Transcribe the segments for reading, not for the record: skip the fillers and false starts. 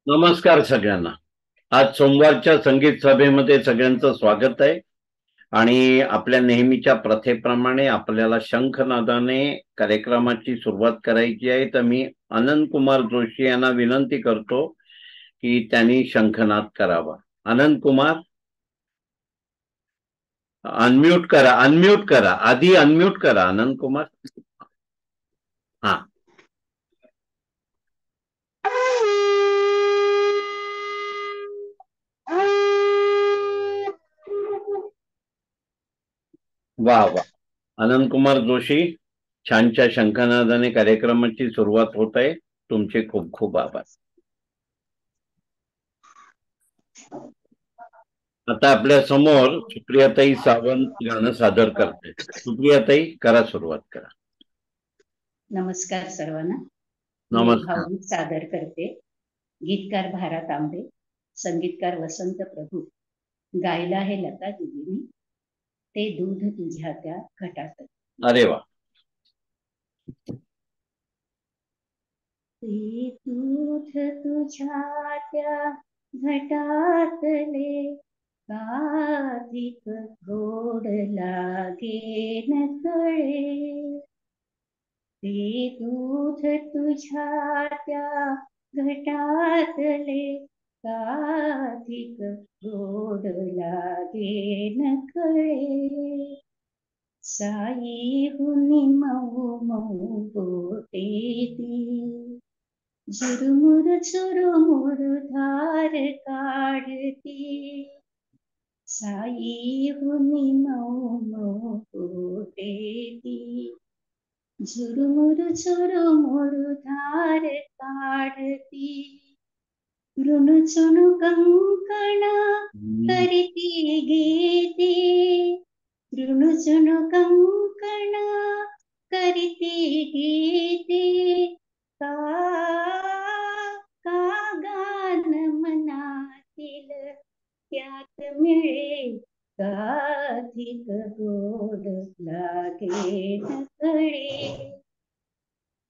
नमस्कार सगळ्यांना. आज सोमवारच्या संगीत सभेमध्ये सगळ्यांचं स्वागत आहे. आणि आपल्या नेहमीच्या प्रथेप्रमाणे आपल्याला शंखनादाने कार्यक्रमाची सुरुवात करायची आहे. तर मी आनंद कुमार जोशी यांना विनंती करतो की त्यांनी शंखनाद करावा. आनंद कुमार, अनम्यूट करा, आधी अनम्यूट करा आनंद कुमार. हा, वा वा. आनंद कुमार जोशी, छानच्या शंखनादाने कार्यक्रमाची सुरुवात होत आहे. तुमचे खूप खूप आभार. आता आपल्या समोर सुप्रियाताई सावंत गाणं सादर करते. सुप्रियाताई, करा, सुरुवात करा. नमस्कार सर्वांना. नमस्कार. भावगीत सादर करते. गीतकार भारा तांबे, संगीतकार वसंत प्रभू. गायला आहे लता दिदीनी, ते दूध तुझ्या त्या घटात. अरे वा. ते दूध तुझ्या त्या घटातले, काधिक गोड लागे न कळे. ते दूध तुझ्या त्या घटातले, काधिक गोड लागे न कळे. साई हुनी मऊ मऊ गोटे ती, झुरमुर चुरमुर धार काढती. साई हुनी मऊ मऊ गोटे ती, झुरमुर चुरमुर धार काढती. ऋणचुन कंकण करीती गीती, ऋणचुन कंकण करीती गीती. का गान मनातील त्यात मिळे, काधिक गोड लागे न कळे.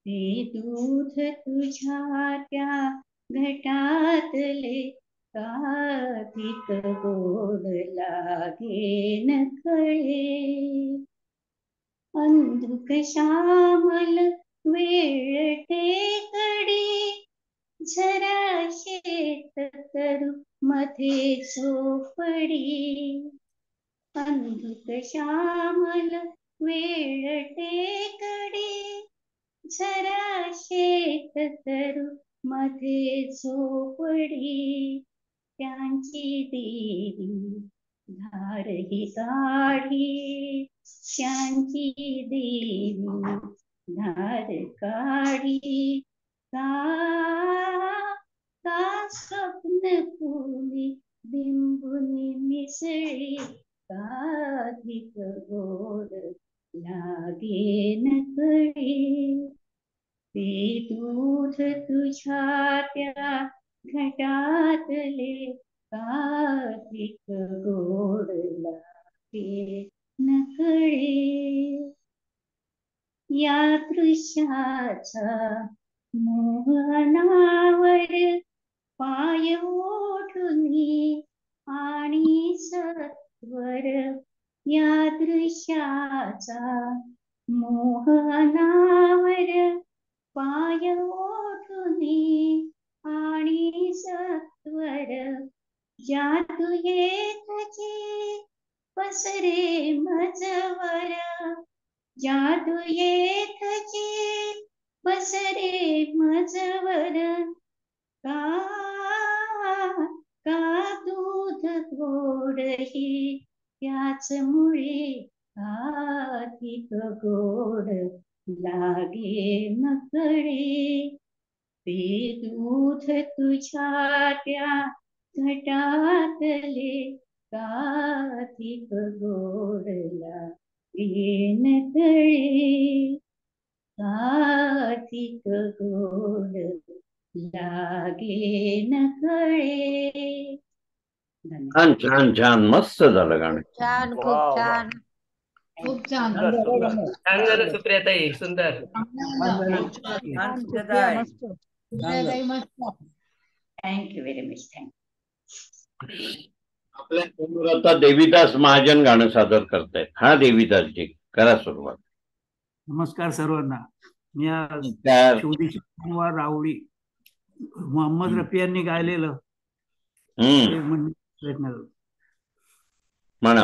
ते दूध तुझ्या त्या घटातले, काधिक गोड लागे न कळे. अंधुक श्यामल वेळ टेकडी, झरा शेत तरू मध्ये झोपडी. अंधुक श्यामल वेळ टेकडी, झरा शेत तरू मध्ये झोपडी. त्यांची देवी धार ही काढी, त्यांची देवी धार काढी. का स्वप्न फुली बिंबुनी मिसळी, काधिक गोड लागे न कळे. ते दूध तुझ्या त्या घटातले, काधिक गोड लागे न कळे. या दृश्याचा मोह अनावर, पाय ओढुनी आणि सत्वर. या दृश्याचा मोह अनावर, पाय ओढुनी आणि सत्वर. जादू येतची पसरे मजवर, जादू येतची पसरे मजवर. का दूध गोड ही त्याच मुळे, काधिक गोड लागे न कळे. ते दूध तुझ्या त्या घटातले, काधिक गोड लागे न कळे. काधिक गोड लागे न कळे. छान छान छान, मस्त झालं गाणं. छान, खूप छान. खूप छान. छान झालं सुप्रियाताई, सुंदर. सुप्रियाताई मस्त. Thank you very much. थँक्यू. आपल्या समोर आता देवीदास महाजन गाणं सादर करतायत. हा देवीदासजी, करा सुरुवात. नमस्कार सर्वांना. मी आज नमस्कार. शोधीशी रावळी मोहम्मद रफी यांनी गायलेलं ते प्रयत्न करतो. म्हणा.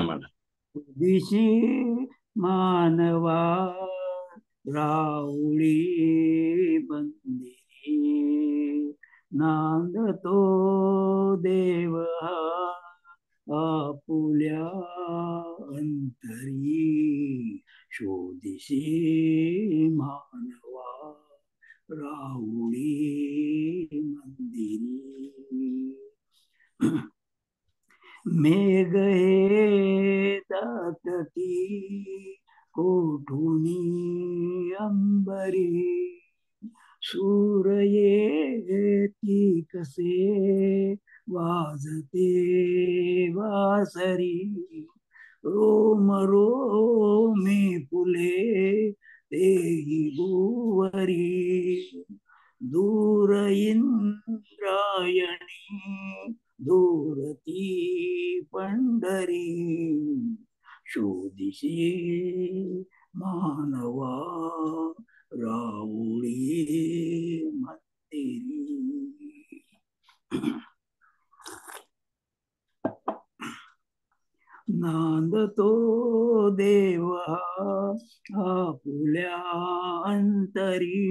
दिशी मानवा रावळी बंदिरी नांदतो देव आपुल्या अंतरी शोधिशी मानवा रावळी मंदिरी. मेघ हे दाटती कोठुनी अंबरी सूर येती कसे वाजते वासरी रोम रोमी फुले तेही गुवरी दूर इंद्रायणी दूरती पंढरी शोधिशी मानवा रावळी मंदिरी. नांदतो देवा आपुल्या अंतरी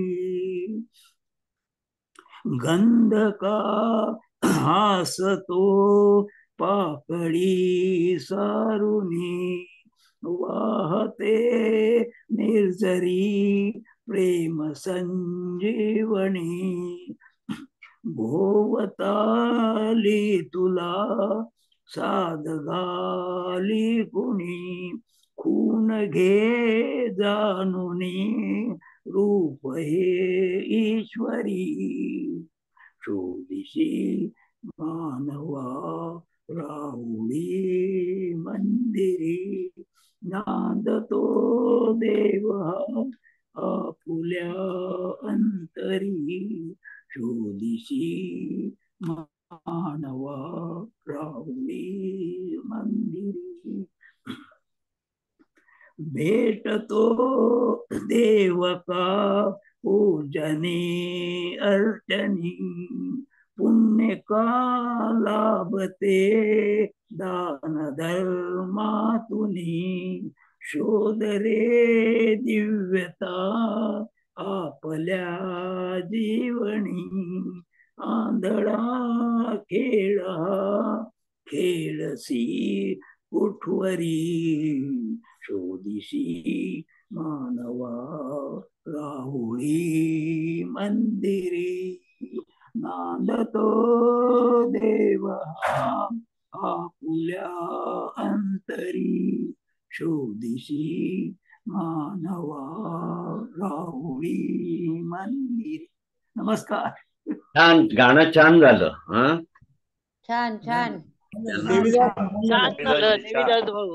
गंधका हासतो पाकळी सारुनी वाहते निर्जरी प्रेम संजीवनी भोवताली तुला साध घाली कुणी खून घे जानुनी रूप हे ईश्वरी शोधिशी मानवा रावळी मंदिरी नांदतो देव आपुल्या अंतरी शोधिशी मानवा रावळी मंदिरी. भेटतो देवका पूजने अर्चनी पुण्य का लाभते दान धर्मातुनी शोध रे दिव्यता आपल्या जीवनी आंधळा खेळसी कुठवरी शोधिशी मानवा राहुळी मंदिरी नांदतो देवा आपुल्या अंतरी शोधिशी मानवा राहुळी मंदिरी. नमस्कार. छान गाणं, छान झालं. छान छान छान झालं देवीदास भाऊ.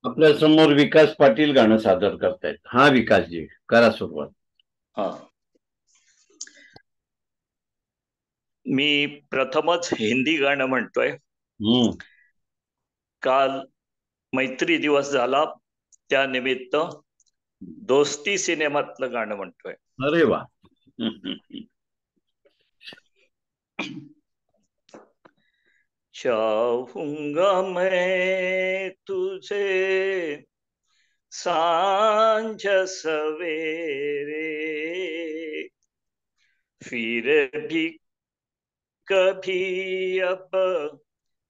आपल्या समोर विकास पाटील गाणं सादर करतायत. हा विकासजी, करा सुरुवात. मी प्रथमच हिंदी गाणं म्हणतोय. काल मैत्री दिवस झाला, त्यानिमित्त दोस्ती सिनेमातलं गाणं म्हणतोय. अरे वा. चाहूंगा मैं तुझे सांझ सवेरे फिर भी कभी अब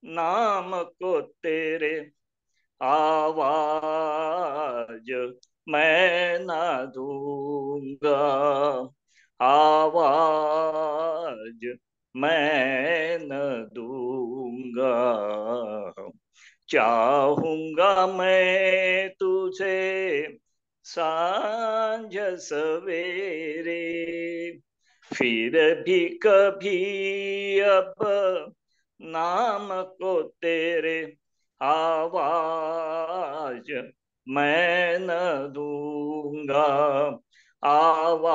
नाम को तेरे आवाज मैं ना दूंगा, आवाज मैं न दूंगा। चाहूंगा मैं तुझे सांझ सवेरे फिर भी कभी अब नाम को तेरे आवाज मैं न दूंगा आवाज,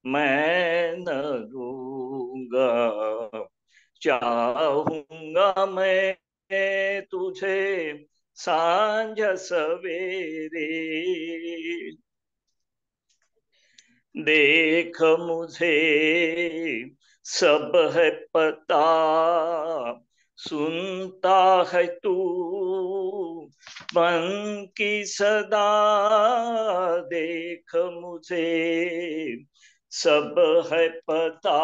मैं न दूंगा। चाहूंगा मैं तुझे सांझ सवेरे, देख मुझे सब है पता, सुनता है तू मन की सदा। देख मुझे सब है पता,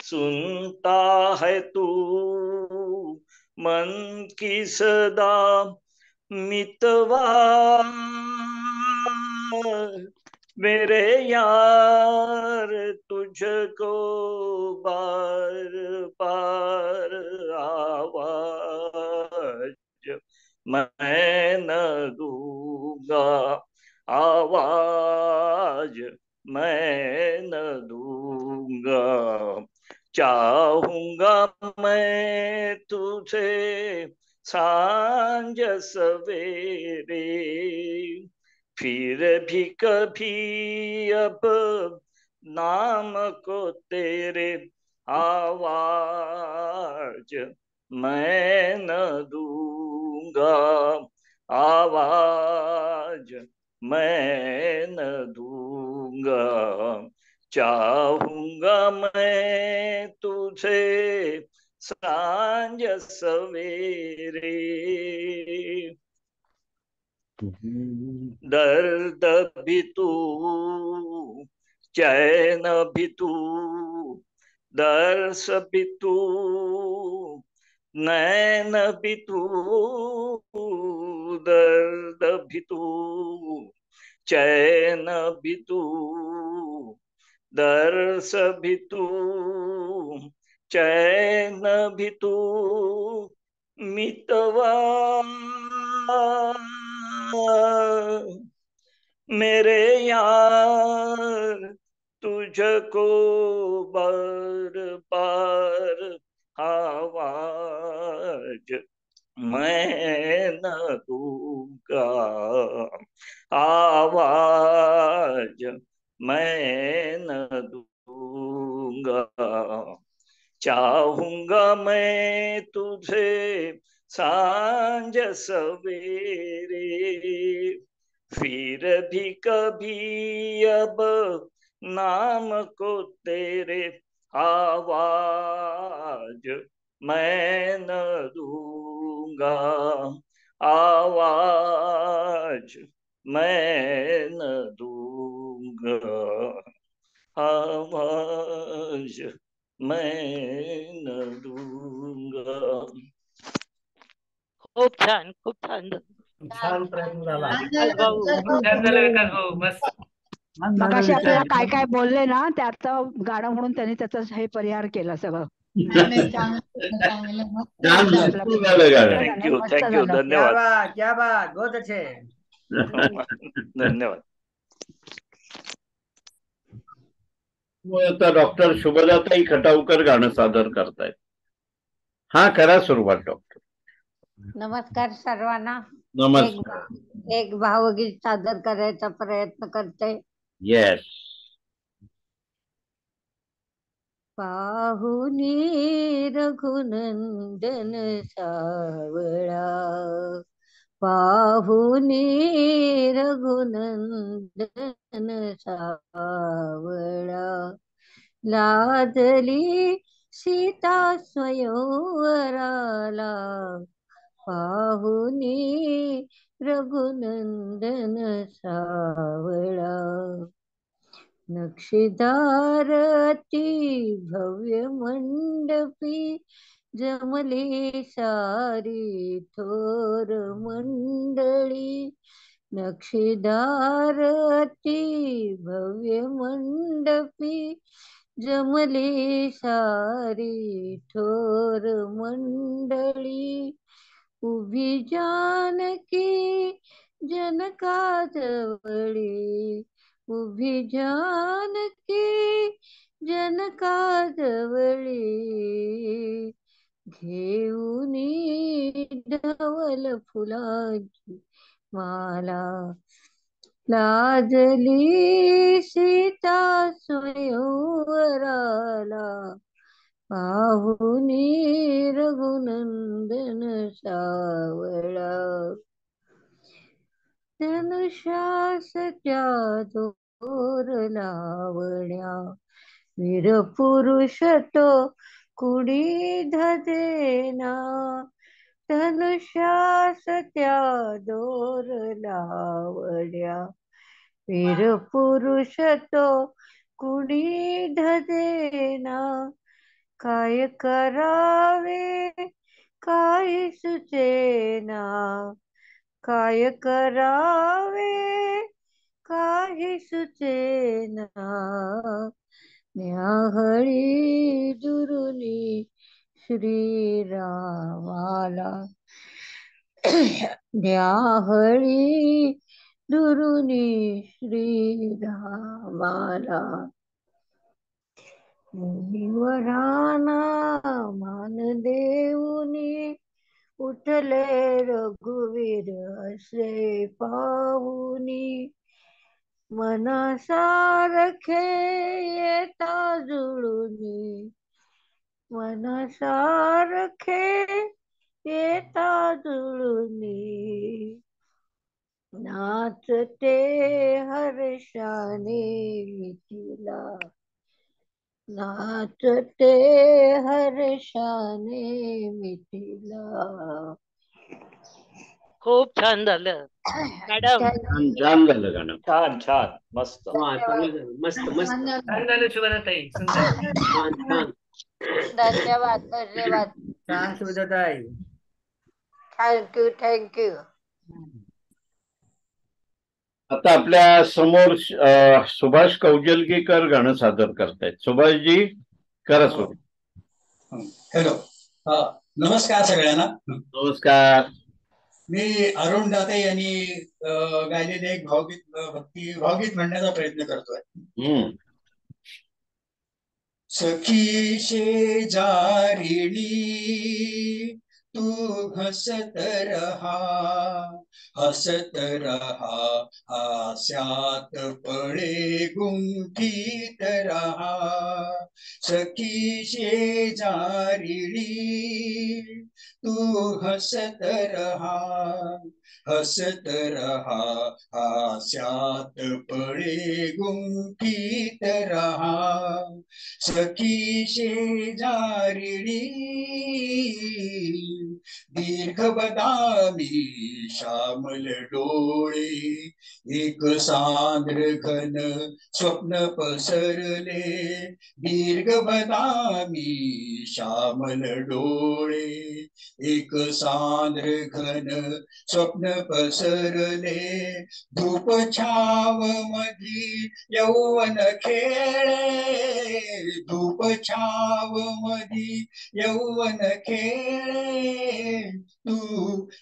सुनता है तू मन की सदा। मितवा मेरे यार तुझको बार बार आवाज, मैं न दूंगा आवाज, मैं न दूंगा। चाहूंगा मैं तुझे सांझ सवेरे, फिर भी कभी अब नाम को तेरे आवाज, मैं न दूंगा आवाज, मैं न दूंगा। चाहूंगा मैं तुझे सांझ सवेरे, दर्द भी तू चैन भी तू, दर्श भी तू नैन भी तू, दर्द भी तू चैन भी तू, दर्श भी तू चैन भी तू। मितवा मेरे यार तुझको बार बार आवाज, मैं न दूंगा आवाज, मैं न दूंगा। चाहूंगा मैं तुझे सांझ सवेरे, फिर भी कभी अब नाम को तेरे आवाज, मैं न दूंगा आवाज, मैं न दूंगा आवाज, मैं न दूंगा। खूप छान, खूप छान. छान प्रयत्न झाला. विकास भाऊ. छान झालं विकास भाऊ, मस्त. छान झालं मगाशी आपल्याला विकास. काय काय बोलले ना त्याचं गाणं म्हणून त्यांनी त्याचं हे परिहार केला सगळं. छान भरपूर झालं गाणं. थँक्यू मस्त थँक्यू, झालं. क्या धन्यवाद बात क्या बात, बहुत अच्छे. धन्यवाद. आता डॉक्टर शुभदाताई खटावकर गाणं सादर करतायत. हा, करा सुरुवात डॉक्टर. नमस्कार सर्वांना. नमस्कार. एक भावगीत सादर करायचा प्रयत्न करते. येस. पाहुनी रघुनंदन सावळा, पाहुनी रघुनंदन सावळा, लाजली सीता स्वयंवराला, पाहुनी रघुनंदन सावळा. नक्षीदार अति भव्य मंडपी, जमली सारी थोर मंडळी. नक्षीदार अति भव्य मंडपी, जमली सारी थोर मंडळी. उभी जानकी जनकाजवळी, उभी जानकी जनकाजवळी, घेऊनी धवल फुलाची माला, लाजली सीता स्वयंवराला, पाहुनी रघुनंदन सावळा, धनुष्यासच्या दोर लावण्या, वीर पुरुष तो कुणी धजेना, धनुष्यासच्या दोर लावण्या, वीर पुरुष तो कुणी धजेना, काय करावे काय सुचेना, काय करावे काही सुचेना, न्याहळी दुरुनी श्रीरामाला, न्याहळी दुरुनी श्रीरामाला, मुनिवराना मान देऊनी, उठले रघुवीर असे पाहुनी, मनसारखे येता जुळुनी, मनसारखे येता जुळुनी, नाचते हर्षाने मिथिला, नाचते हर्षाने मिथिला. खूप छान झालं मॅडम. छान छान झालं गाणं. छान छान मस्त. मस्त मस्त छान झालं शुभदाताई, सुंदर धन्यवाद धन्यवाद. छान शुभदाताई. Thank you thank you. आता आपल्या समोर सुभाष कौजलगीकर गाणं सादर करतायत. सुभाषजी करा सुरू. हॅलो, नमस्कार सगळ्यांना. नमस्कार. मी अरुण दाते यांनी गायलेले एक भावगीत म्हणण्याचा प्रयत्न करतोय. सखी शेजारिणी तू हसत रहा, हसत रहा, हास्यात पळे गुंफीत रहा. सखी शेजारिणी तू हसत रहा, हसत रहा, हास्यात पळे गुंफीत रहा. सखी शेजारिणी दीर्घ बदामी श्यामल डोळे, एक सांद्र घन स्वप्न पसरले. दीर्घ बदामी श्यामल डोळे, एक सांद्र घन स्वप्न पसरले. धूप छाव मधी यौवन खेळे, धूप छाव मधी यौवन खेळे. तू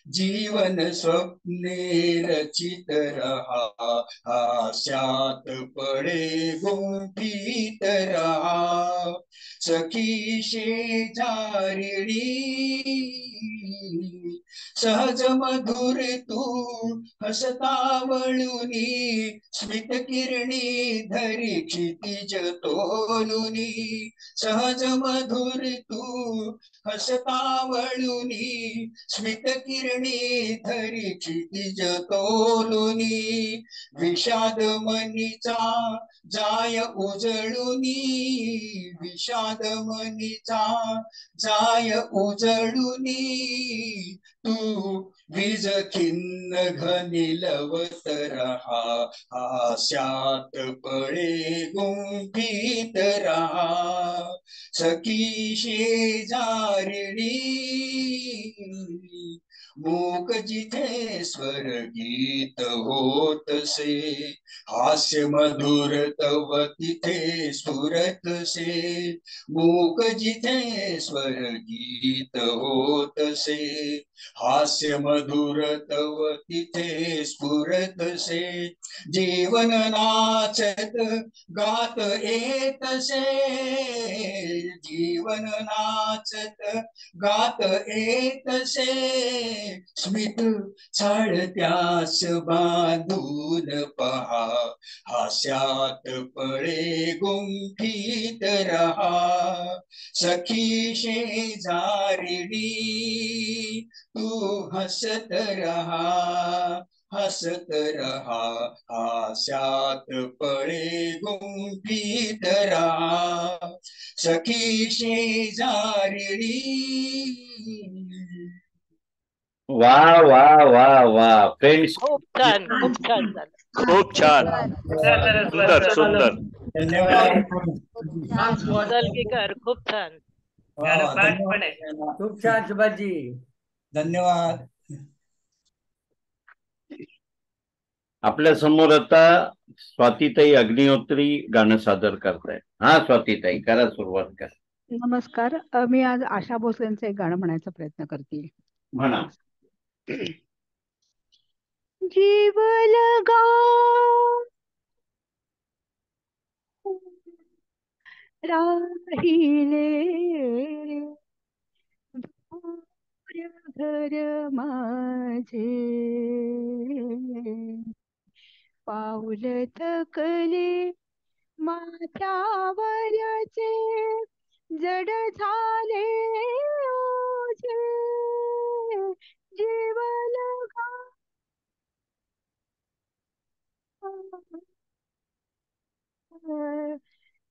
जीवन स्वप्ने रचित रहा, हास्यात पळे गुंफीत रहा. सखी शेजारिणी सहज मधुर तू हसतावळुनी, स्मित किरणी धरी क्षितिज तोलुनी. सहज मधुर तू हसतावळुनी, स्मित किरणी धरी क्षितिज तोलुनी. विषाद मनीचा जाय उजळुनी, विषाद मनीचा जाय उजळुनी. तू वीज खिन्न घनिलवत रहा, हास्यात पळे गुंफीत रहा. सखी शेजारिणी मूक जिथे स्वर गीत होतसे, हास्य मधुर तव तिथे स्फुरतसे. मूक जिथे स्वर गीत होतसे, हास्य मधुर तव तिथे स्फुरतसे, जीवन नाचत गात येतसे, जीवन नाचत गात येतसे, स्मित चाळत्यास बांधून पहा, हास्यात पळे गुंफीत रहा, सखी शेजारिणी तू हसत रहा, हसत रहा, हास्यात पळे गुंफीत रहा, सखी शेजारिणी. वा वा वा वा फ्रेंड्स, खूप छान झालं. खूप छान, सुंदर सुंदर. धन्यवाद. मुदलगीकर खूप छान. गाणं पण आहे. खूप छान सुभाषजी. धन्यवाद. आपल्या समोर आता स्वातीताई अग्निहोत्री गाणं सादर करतायत. हा स्वातीताई, करा सुरुवात करा. नमस्कार. मी आज आशा भोसलेंचं एक गाणं म्हणायचा प्रयत्न करते. म्हणा. जीव लगा राहिले दूर घर माझे, पाऊल थकले माथ्यावरचे, जड झाले ओझे, जीव लगा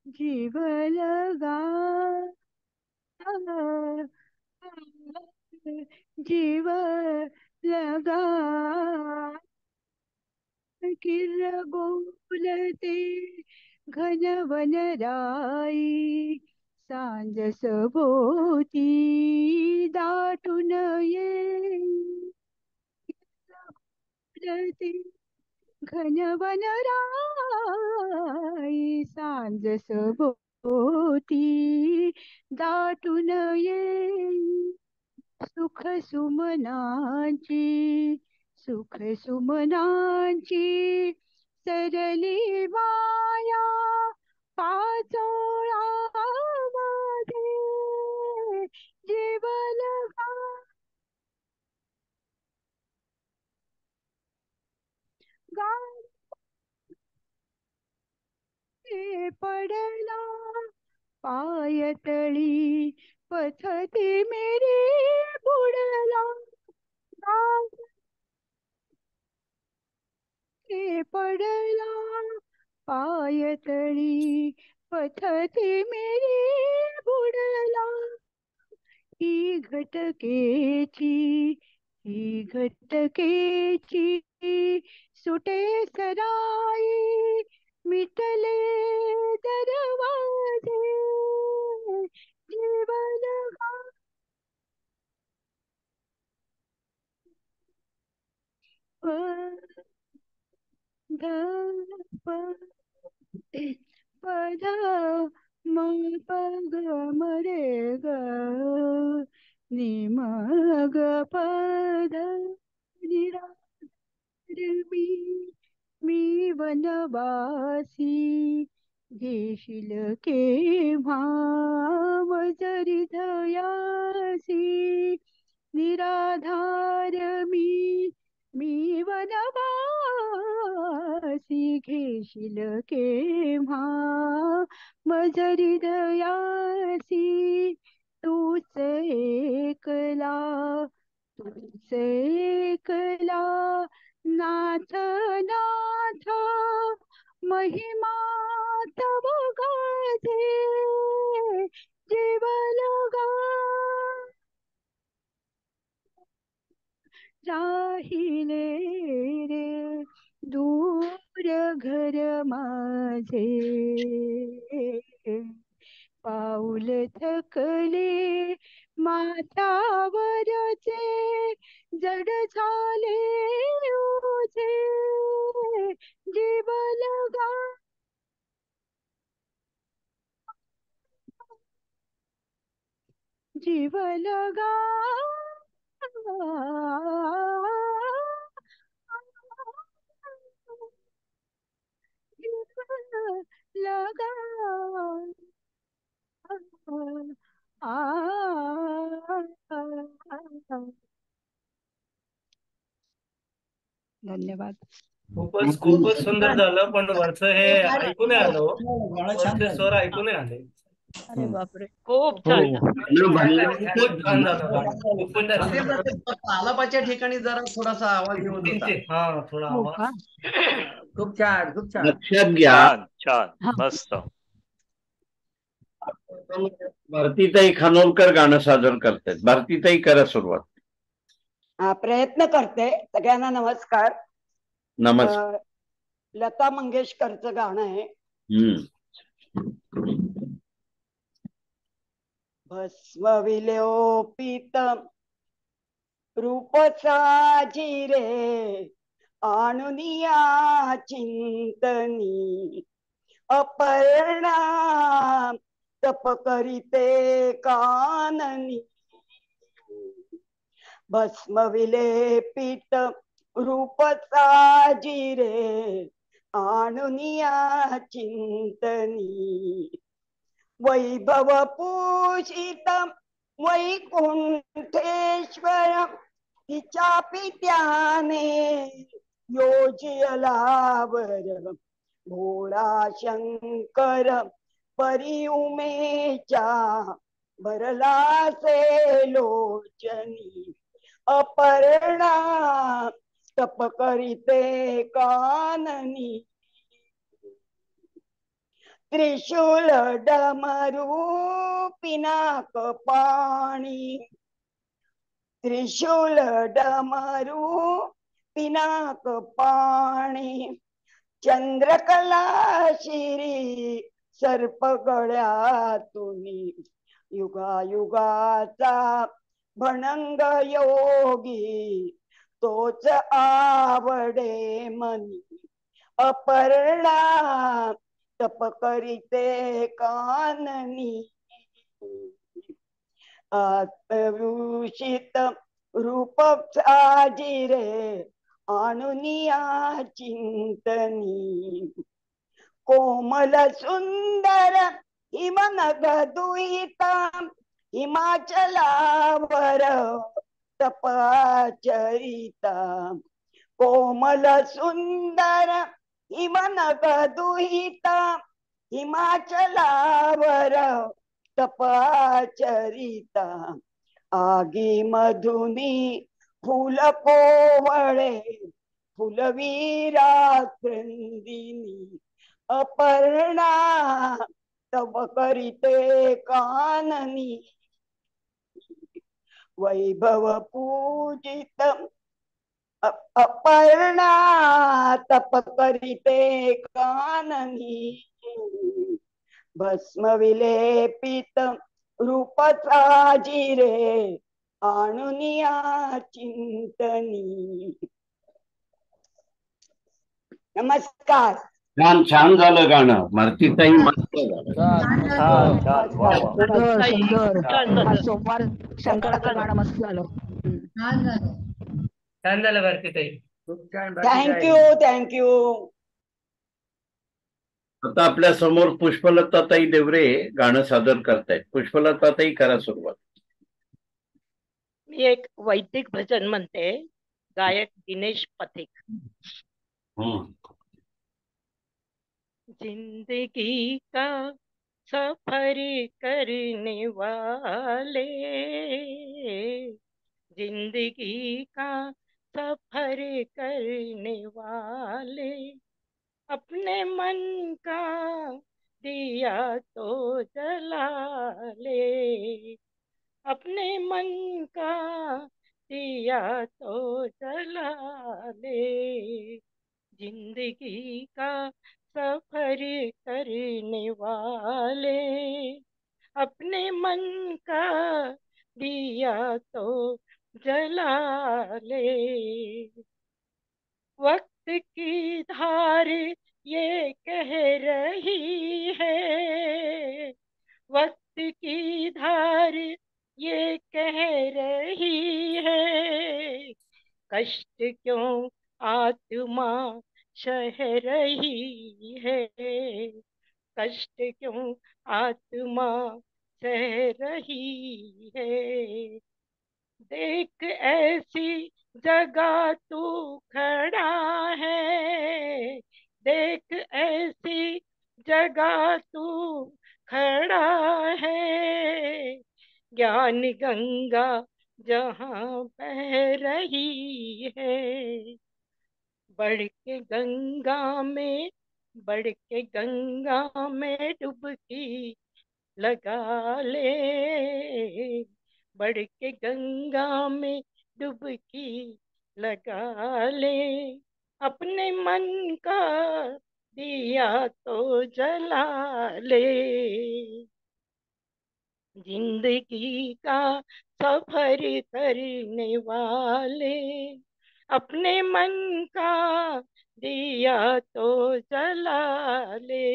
जीव लगा जीव लगा, किर बोलते घन वनराई, सांज सभोवती दाटून ये, बोलते घन वनराई, सांज सभोवती दाटून ये, सुख सुमनांची सरली माया पाचोळामध्ये, जीव लगा गाणे पडला पायतळी, पथती मेरी बुडला, गाणे पडला पायतळी, पथती मेरी बुडला, ही घटकेची सुटे सराई, मिटले दरवाजे, जीव लगा ध प पध म पग मरे ग नि म ग पध निरा, मी वनवासी, घेशील केव्हा मज हृदयासी, निराधार मी वनवासी, घेशील केव्हा मज हृदयासी, तूच एकला नाथ नाथ, महिमा तव गाजे, जीव लगा राहिले रे दूर घर माझे, पाऊल थकले माथ्यावरचे, जड झाले ओझे, जीव लगा जीव लगा लगा धन्यवाद. खूपच सुंदर झालं, पण वरचं हे ऐकू नाही आलं हो. गाणं छान वरचे झालं. स्वर ऐकू नाही आले. अरे बापरे. खूप हो छान. खूप छान झालं गाणं. खूपच छान. आलापाच्या ठिकाणी जरा थोडासा आवाज येत होता. किंचित, हा थोडा हो आवाज. का? खूप छान, खूप छान. लक्षात घ्या, छान छान हा. मस्त. भारतीताई खानोलकर गाणं सादर करतायत. भारतीताई करा सुरुवात. प्रयत्न करते. सगळ्यांना नमस्कार. नमस्कार. लता मंगेशकरचं गाणं आहे. भस्म विलोपित रूप साजी रे आणुनिया चिंतनी अपर्णा तप करीते काननी. भस्म विलेपित रूप साजी रे आणुनिया चिंतनी वैभव पूषित वैकुंठेश्वर तिच्या पित्याने योजियलावर भोळा शंकर परी उमेच्या भरलासे लोचनी अपर्णा तप करीते काननी. त्रिशूल डमरू पिनाक पाणी त्रिशूल डमरू पिनाक पाणी चंद्रकला शिरी सर्प गळ्यातून युगायुगाचा भणंग योगी तोच आवडे मनी अपर्णा तप करीते काननी. आत्मविषित रूप साजी रे आणुनिया चिंतनी कोमल सुंदर हिमनग दुहिता हिमाचलावर तपाचरिता कोमल सुंदर हिमनग दुहिता हिमाचलावर तपाचरिता आगी मधुनी फूल कोवळे फुलवीरा क्रंदिनी अपर्णा तव करीते काननी वैभव पूजित अपर्णा तप करीते काननी भस्म विलेपित रूप साजी रे आणुनिया चिंतनी. नमस्कार. छान छान झालं गाणं. भारतीताई मस्त झालं. छान छान वा वा. सुंदर सुंदर. छान झालं. आज सोमवार शंकराचं गाणं मस्त झालं. छान झालं भारतीताई. खूप छान. Thank you thank you. आता आपल्या समोर पुष्पलताताई देवरे गाणं सादर करतायत. पुष्पलताताई करा सुरुवात. मी एक वैदिक भजन म्हणते. गायक दिनेश पथिक. जिंदगी का सफर करने वाले जिंदगी का सफर करने वाले अपने मन का दिया तो जला ले अपने मन का दिया तो जला ले जिंदगी का सफर करने वाले अपने मन का दिया तो जला ले वक्त की धार ये कह रही है वक्त की धार ये कह रही है, कष्ट क्यों आत्मा सह रही है, कष्ट क्यों आत्मा सह रही है। देख ऐसी जगह तू खड़ा है, देख ऐसी जगह तू खड़ा है, ज्ञान गंगा जहाँ बह रही है। बढ़ के गंगा में, बढ़ के गंगा में डुबकी लगा ले, बढ़ के गंगा में डुबकी लगा ले। अपने मन का दिया तो जला ले, जिंदगी का सफर करने वाले, अपने मन का दिया तो जला ले।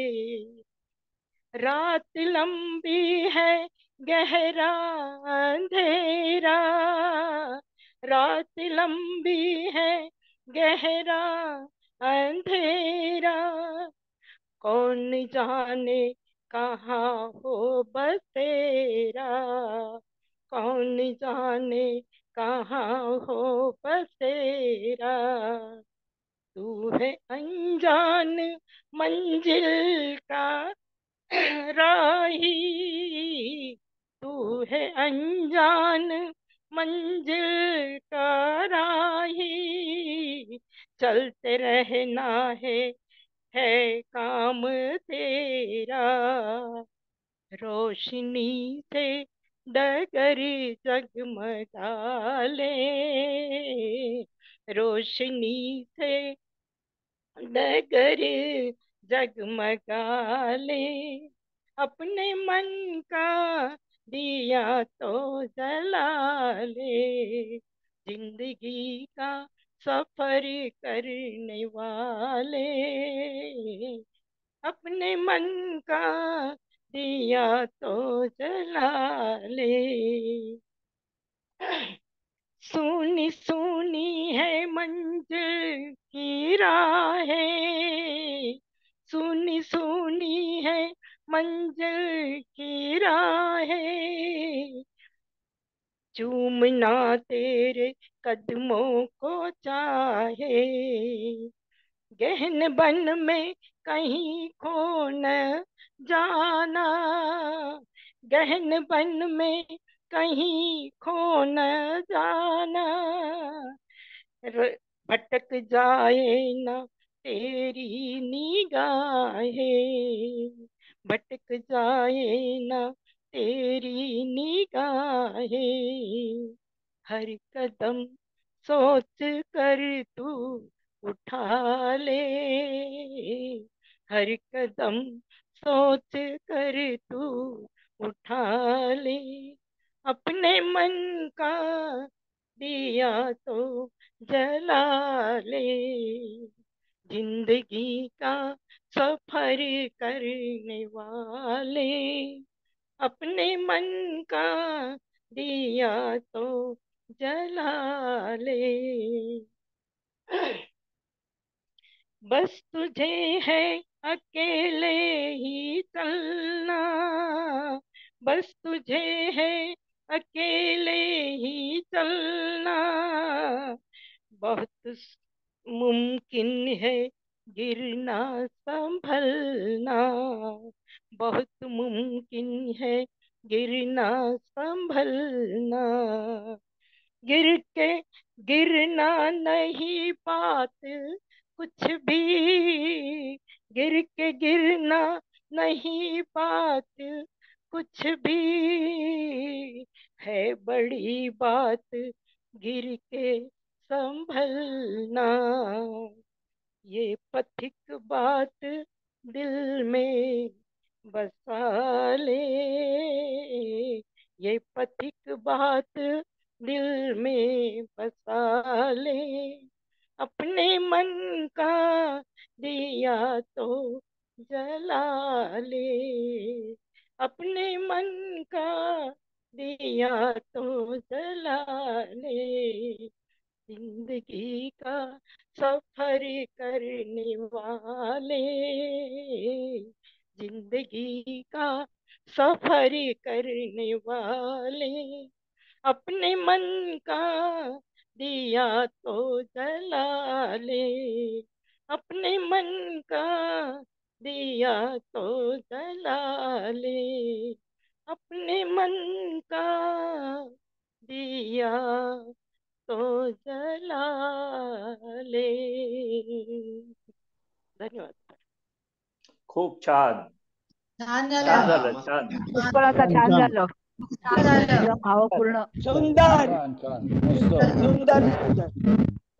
रात लंबी है गहरा अंधेरा, रात लंबी है गहरा अंधेरा, कौन जाने कहाँ हो बसेरा, कौन जाने कहाँ हो बसेरा। तू है अनजान मंजिल का राही, तू है अनजान मंजिल का राही, चलते रहना है काम तेरा। रोशनी से डगर जगमगा ले, रोशनी से डगर जगमगा ले, अपने मन का दिया तो जला ले। जिंदगी का सफर करने वाले, अपने मन का दिया तो जला ले। सूनी सूनी है मंजिल की राहें, सूनी सूनी है मंजिल की राहें, चूमना तेरे कदमों को चाहे, गहन बन में कहीं खो न जाना, गहन बन में कहीं खो न जाना, भटक जाए ना तेरी निगाहें, भटक जाए ना तेरी निगाहें। हर कदम सोच कर तू उठा ले, हर कदम सोच कर तू उठा ले, अपने मन का दिया तो जला ले। जिंदगी का सफर करने वाले, अपने मन का दिया तो जला ले। बस तुझे है अकेले ही चलना, बस तुझे है अकेले ही चलना, बहुत मुमकिन है गिरना संभलना, बहुत मुमकिन है गिरना संभलना, गिर के गिरना नहीं बात कुछ भी, गिर के गिरना नहीं बात कुछ भी, है बड़ी बात गिर के संभलना। ये पथिक बात दिल में बसा ले, ये पथिक बात दिल में बसा ले, अपने मन का दिया तो जला ले, अपने मन का दिया तो जला ले। जिंदगी का सफर करने वाले, जिंदगी का सफर करने वाले, अपने मन का दिया तो जला ले। अपने मन का दिया तो जला ले। अपने मन का दिया तो जला ले। धन्यवाद. खूप छान. छान छान झालं. झालं. छान. पुष्कळाचा छान झालं. छान झालं. एकदम भावपूर्ण. सुंदर सुंदर सुंदर सुंदर.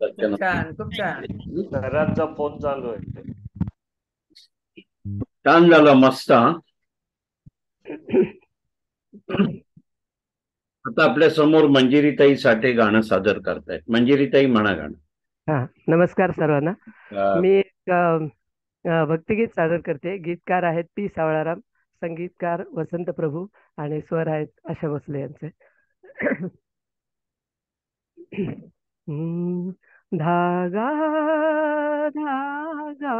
खूप छान खूप छान. सरांचा फोन चालू आहे. छान झालं. मस्त. हा. आता आपल्या समोर मंजिरीताई साठे गाणं सादर करतायत. मंजिरीताई म्हणा गाणं. हा, नमस्कार सर्वांना. अ, मी एक भक्तिगीत सादर करते. गीतकार आहेत पी सावळाराम, संगीतकार वसंत प्रभू आणि स्वर आहेत आशा भोसले यांचे. धागा धागा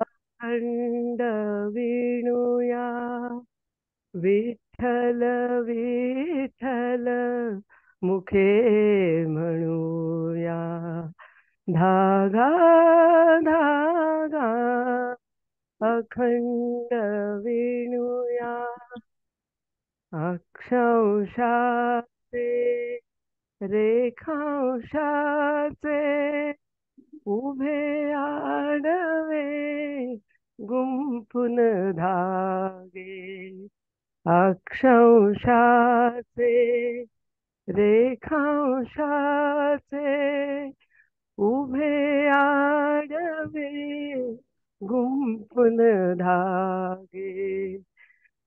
अखंड विणूया, विठ्ठल विठ्ठल मुखे म्हणूया. धागा धागा अखंड विणूया, अक्षांशाचे रेखांशाचे उभे आडवे गुंफून धागे. अक्षांशाचे रेखांशाचे उभे आडवे गुंफून धागे.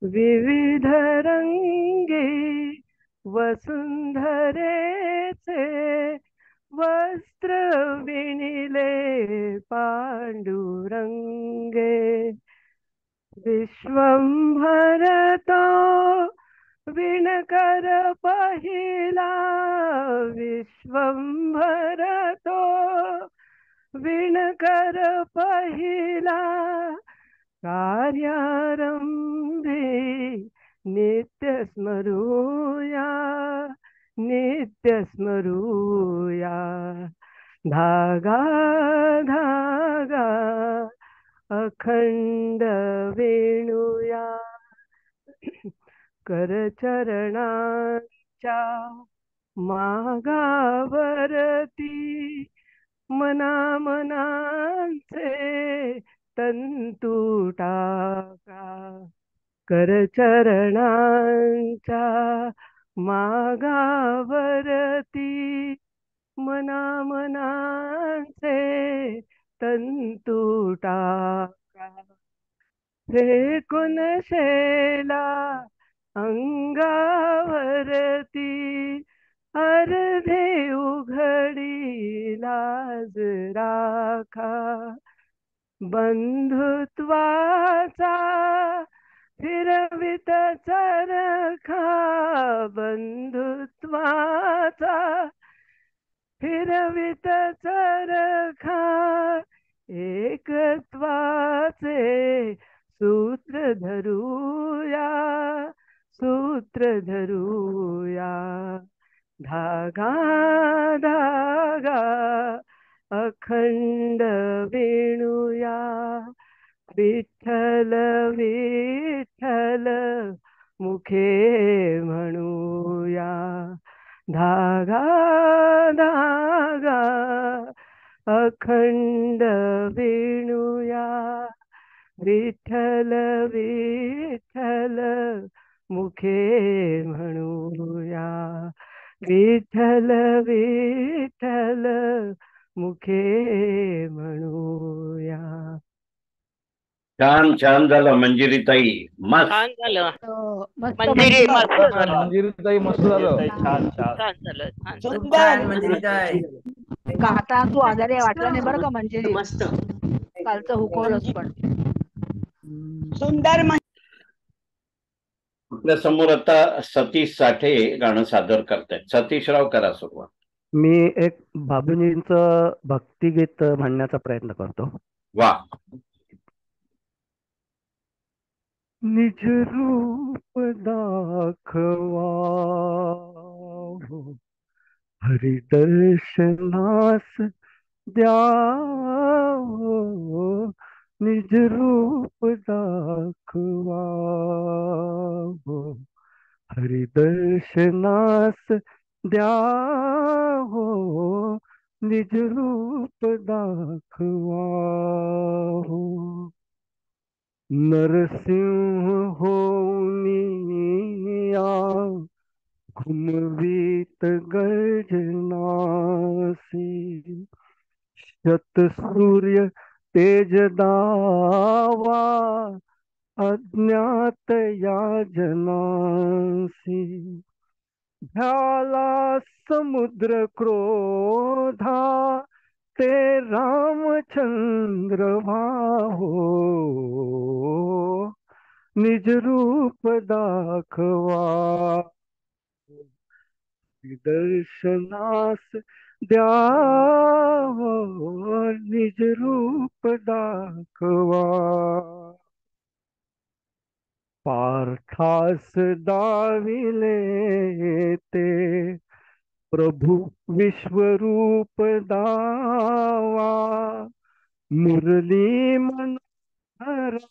विविध रंगी वसुंधरेचे वस्त्र विणिले पांडुरंगे. विश्वंभर तो विणकर पहिला, विश्वंभर तो विणकर पहिला. कार्यारंभी नित्य स्मरूया, नित्य स्मरूया. धागा धागा अखंड वेणूया. करचरणांच्या मागावरती मनामनांचे तंतू टाका. करचरणांच्या मागावरती मनामनांचे तंतू टाका. फेकून शेला अंगावरती अर्धे उघडी लाज राखा. बंधुत्वाचा फिरवित चरखा, बंधुत्वाचा फिरवित चरखा. एकत्वाचे सूत्र धरूया, सूत्र धरूया. धागा धागा अखंड वेणूया. विठ्ठल विठ्ठल मुखे म्हणूया. धागा धागा अखंड वेणूया. विठ्ठल विठ्ठल मुखे म्हणूया. विठ्ठल विठ्ठल मुखे म्हणूया. छान छान झालं मंजिरीताई. मस्त. छान झालं. मस्त मंजिरी मस्त झालं. मंजिरीताई मस्त झालं. छान छान. छान झालं. छान झालं. खूप छान मंजिरीताई. आता तू आजारी वाटला नाही बरं का मंजिरी. मस्त कालचं हुकवलंच पण. सुंदर आपल्या समोर आता सतीश साठे गाणं सादर करतायत. सतीशराव करा सुरुवात. मी एक बाबूजींचं भक्तिगीत म्हणण्याचा प्रयत्न करतो. वा. निज रूप दाखवा हरी दर्शनास द्यावो, निज रूप दाखवावो हरी दर्शनास द्यावो, निज रूप दाखवावो. नरसिंह होऊनिया घुमवीत गर्जनासी, शतसूर्य तेज दावा अज्ञात या जनासी. झाला समुद्र क्रोधा ते रामचंद्र भाहो, निज रूप दाखवा दर्शनास द्यावो, निज रूप दाखवा. पार्थास दाविले ते प्रभु विश्वरूप दावा, मुरली मनोहराया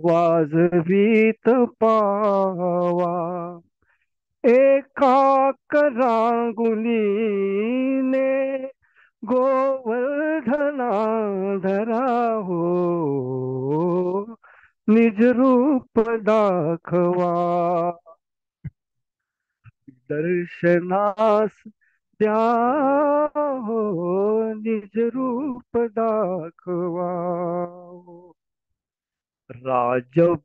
वाजवीत पावा. एका करांगुलीने गोवर्धना धरा हो, निज रूप दाखवा. दर्शनास द्यावो, निज रूप दाखवा. राजभ्रमापटू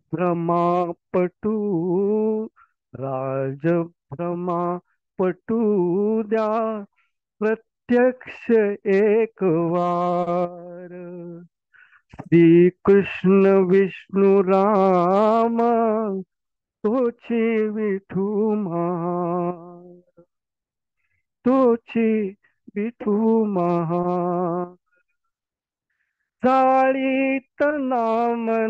द्या प्रत्यक्ष एक वार. श्री कृष्ण विष्णु राम तोची विठू महार, तोची विठू महार. जाळीत नामनासी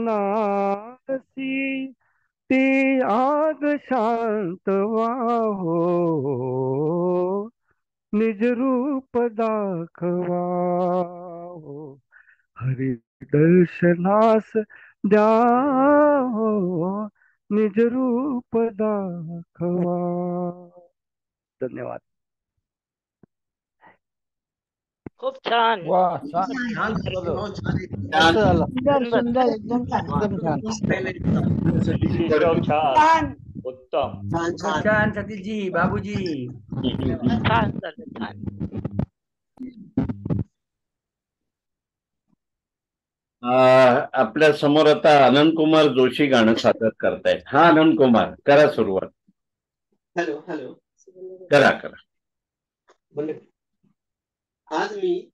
ती आग शांत वाहो, निज रूप दाखवाहो हरी दर्शनास द्यावो, निज रूप दाखवा. धन्यवाद. खूप छान. वा छान छान झालं. हो, छान. मस्त झालं. सुंदर सुंदर एकदम एकदम छान. केशव छान, छान. उत्तम. छान खूप छान छान सतीशजी, बाबूजी. छान झालं, छान. आपल्या समोर आता आनंद कुमार जोशी गाणं सादर करतायत. हा आनंद कुमार करा सुरुवात. हॅलो हॅलो करा. बोले. आज मी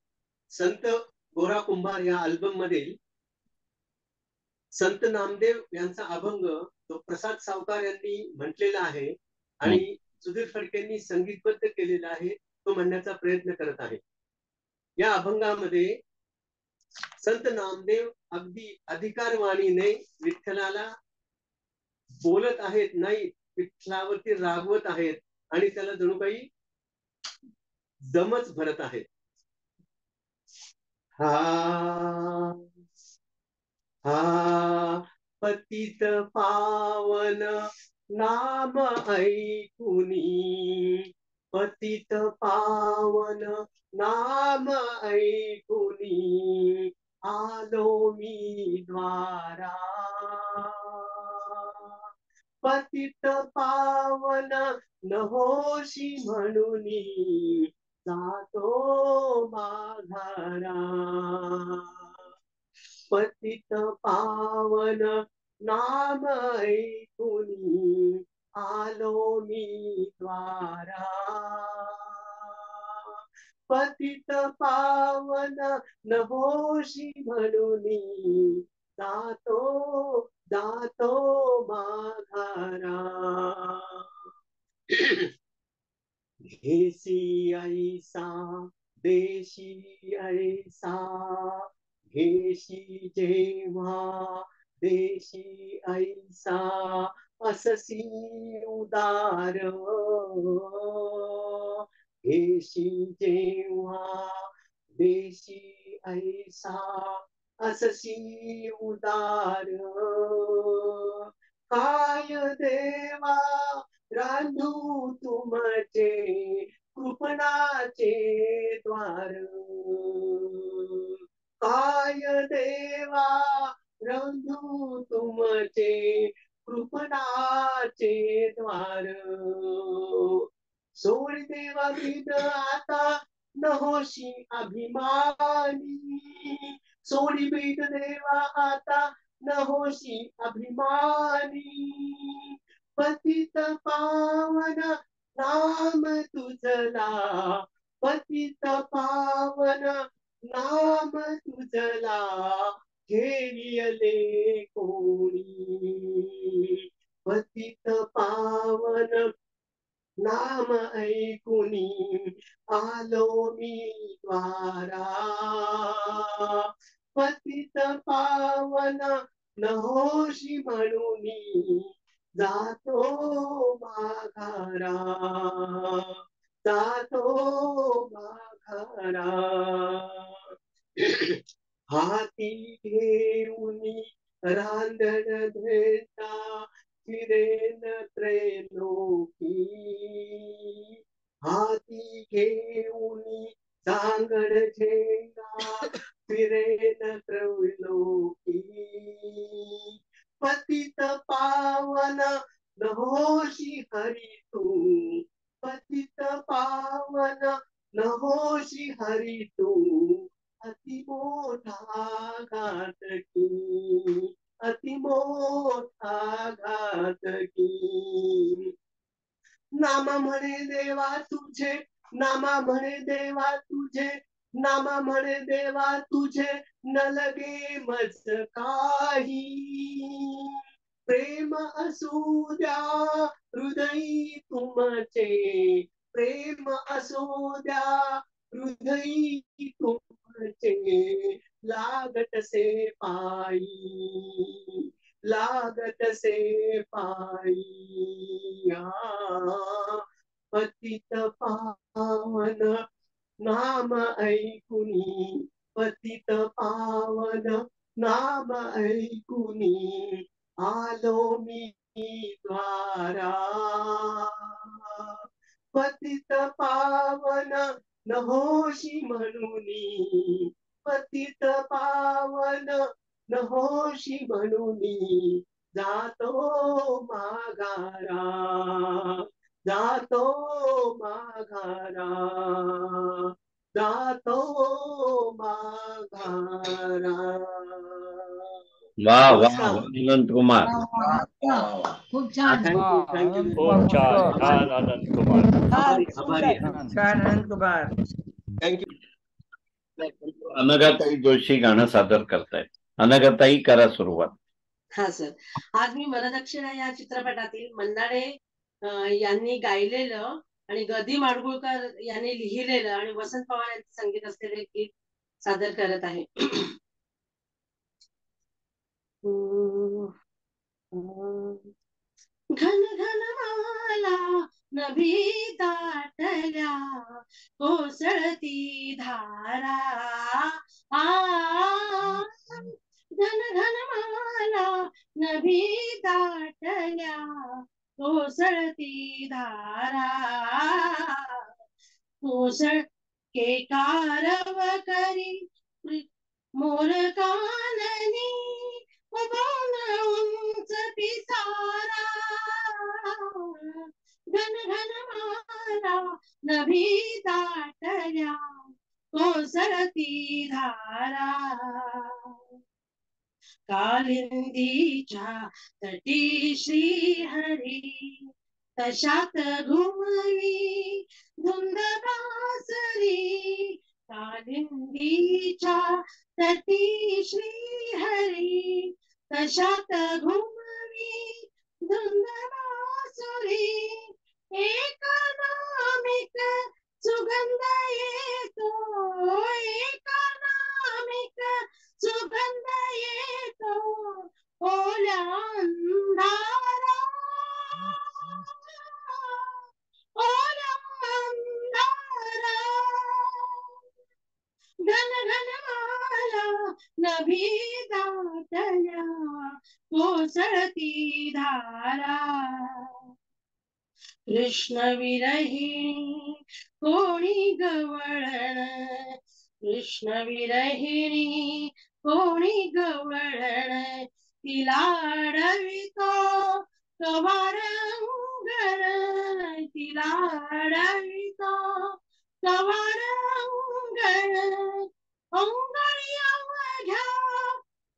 संत गोरा कुंभार या अल्बम मधील संत नामदेव यांचा अभंग तो प्रसाद सावकार यांनी म्हटलेला आहे आणि सुधीर फडकेंनी संगीतबद्ध केलेला आहे, तो म्हणण्याचा प्रयत्न करत आहे. या अभंगामध्ये संत नामदेव अगदी अधिकारवाणीने विठ्ठलाला बोलत आहेत, नाही विठ्ठलावरती रागवत आहेत आणि त्याला जणू काही दमच भरत आहेत. हा हा पतित पावन नाम ऐकुनी, पतित पावन नाम ऐकुनी आलो मी द्वारा. पतित पावन नहोशी म्हणूनी जातो माघारा. पतित पावन नाम ऐकुनी आलो मी द्वारा. पतित पावन नहोशी म्हणूनी जातो जातो माघारा घेसी ऐसा देशी ऐसा घेशी जेव्हा देशी ऐसा अससी उदार घेशी जेव्हा देशी ऐसा अससी उदार काय देवा रांधू तुमचे कृपणाचे द्वार काय देवा रांधू तुमचे कृपणाचे द्वार सोड देवा विद आता नहोशी अभिमानी सोडी बीट देवा आता नहोशी अभिमानी पतित पावन नाम तुझला पतित पावन नाम तुझला घेरियले कोणी पतित पावन नाम ऐकुनी आलो मी द्वारा पतित पावन नहोशी म्हणूनी जातो माघारा जातो माघारा हाती घेऊनी रांधण धेता फिरेन त्रैलोकी हाती घेऊनी सांगड झेंगा फिरेन त्रैलोकी पतित पावन नहोशी हरी तू पतित पावन नहोशी हरी तू अति मोठा घातकी अति मोठा घातकी नामा म्हणे देवा तुझे नामा म्हणे देवा तुझे नामा म्हणे देवा तुझे न लगे मज काही प्रेम असू द्या हृदयी तुमचे प्रेम असू द्या हृदयी तुमचे लागत से पायी लागत से पायी पतित पावन नाम ऐकुनी पतित पावन नाम ऐकुनी आलो मी द्वारा पतित पावन नहोशी म्हणूनी पतित पावन नहोशी म्हणूनी जातो माघारा जातो माघारा जातो माघारा वा वा अनंत कुमार खूप छान थँक्यू खूप छान छान आनंद कुमार आभारी छान अनंत कुमार थँक्यू अनघाताई जोशी गाणं सादर करतायत. अनघाताई करा सुरुवात. हा सर, आज मी वरदक्षिणा या चित्रपटातील मन्नाडे यांनी गायलेलं आणि गदी माडगुळकर यांनी लिहिलेलं आणि वसंत पवार यांचं संगीत असलेले गीत सादर करत आहे. घन घन माला नभी दाटल्या कोसळती धारा घन घन माला नभी दाटल्या कोसळती धारा कोसळ के कारव करी मोर काननी उंच पिसारा घन घन माला नभी दाटल्या कोसळती धारा कालिंदीच्या तटी श्री हरी तशात घुमवी धुंद बासरी कालिंदीच्या तटी श्री हरी तशात घुमवी धुंद बासुरी एकानामिक सुगंध येतो एकानामिक सुगंध येतो ओल्या अंधारा ओल्या अंधारा घन घन माला नभी दाटल्या कोसळती धारा कृष्ण विरहिणी कोणी गवळण कृष्ण विरहिणी कोणी गवळण तिला अडवितो कवारंगण तिला अडवितो कवारंगण अंगळी अवघ्या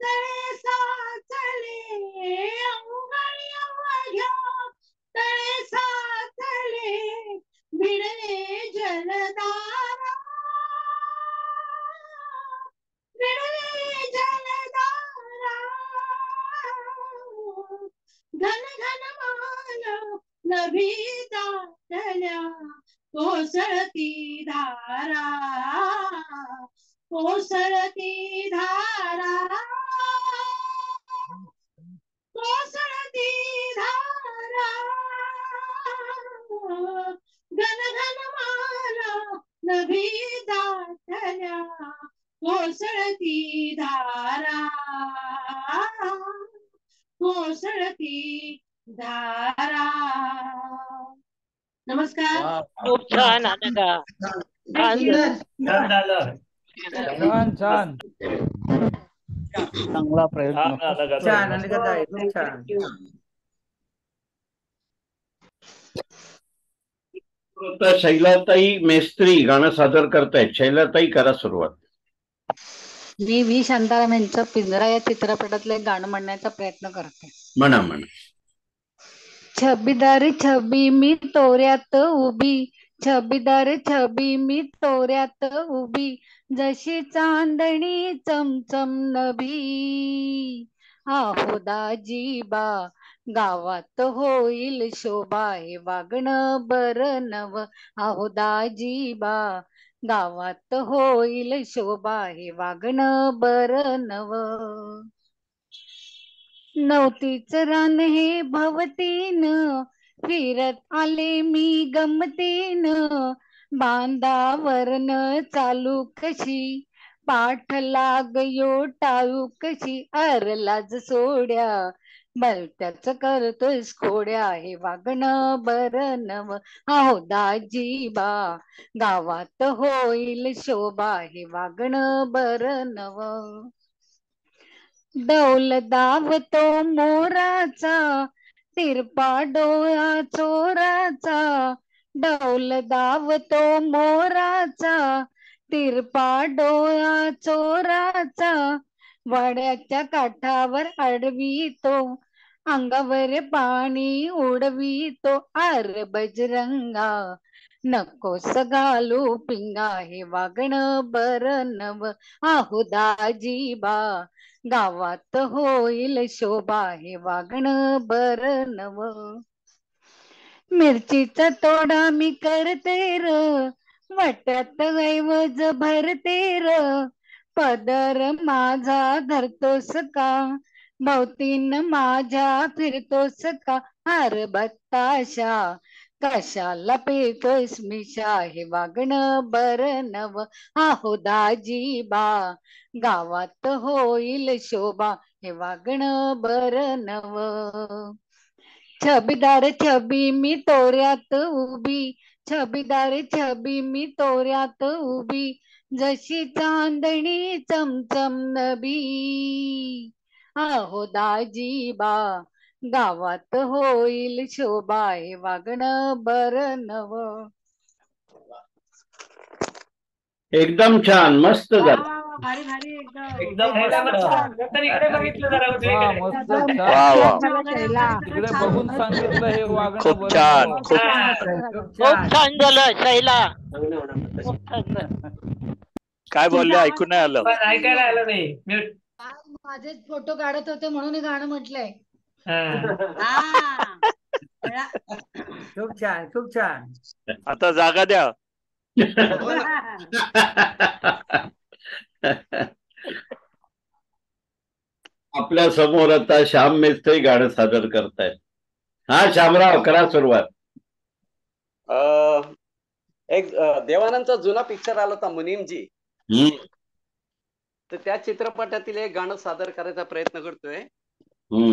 तळे साचले अंगळी अवघ्या तळे साचले भिडले जलधारा भिडले जलधारा घन घन माला नभी दाटल्या कोसळती धारा कोसळती धारा कोसळती धारा घन घन माला नभी दाटल्या कोसळती धारा कोसळती धारा. नमस्कार. खूप छान अनघा. छान झालं. छान छान चांगला प्रयत्न. छान अनघा ताई, खूप छान. आता शैलाताई मेस्त्री गाणं सादर करतायत. शैलाताई करा सुरुवात. मी व्ही शांताराम यांचं पिंजरा या चित्रपटातले गाणं म्हणण्याचा प्रयत्न करते. म्हणा म्हणा. छबीदार छबी मी तोऱ्यात उभी छबीदार छबी मी तोऱ्यात उभी जशी चांदणी चमचम नभी आहो दाजीबा गावात होईल शोभा हे वागणं बरं नव आहो दाजीबा गावात होईल शोभा हे वागणं बरं नव नवतीच रान हे भवतीन फिरत आले मी गमतीन बांधावरन चालू कशी पाठ लाग यो टाळू कशी अरलाज सोड्या बलत्याच करतोय खोड्या हे वागणं बरं नव आहो दाजीबा गावात होईल शोभा हे वागणं बरं नव डौल दावतो मोराचा तिरपा डोळा चोराचा डौल दावतो मोराचा तिरपा डोळा चोराचा वाड्याच्या काठावर अडवितो अंगावर पाणी उडवितो अर बजरंगा नकोस घालू पिंगा हे वागणं बरं नव आहो दाजीबा गावात होईल शोभा हे वागणं बरं नव मिरचीचा तोडा मी करते र वाट्यात ऐवज भरते र पदर माझा धरतोस का भोवतीन माझ्या फिरतोस का अर बत्ताशा कशाला पेतोस मिशा हे वागणं बरं नव आहो दाजीबा गावात होईल शोभा हे वागणं बरं नव छबीदार छबी मी तोऱ्यात उभी छबीदार छबी मी तोऱ्यात उभी जशी चांदणी चमचम नभी आहो दाजीबा गावात होईल शोभा हे वागणं बरं नव एकदम छान. मस्त झालं. भारी भारी एकदम इकडे बघितलं जरा उजवीकडे. इकडे बघून सांगितलं हे वागणं खूप बरं छान. नव्ह. खूप छान झालं शैला. खूप छान झालं. काय बोलले ऐकू नाही आलं. पण ऐकायला आलं नाही. माझे फोटो काढत होते म्हणून हे गाणं म्हटलंय. खूप छान, खूप छान. आता जागा द्या. आपल्या समोर आता श्याम मेस्त्री गाणं सादर करतायत. हा श्यामराव, करा सुरुवात. एक देवानंदचा जुना पिक्चर आला होता मुनीमजी. तर त्या चित्रपटातील एक गाणं सादर करायचा प्रयत्न करतोय. ओहो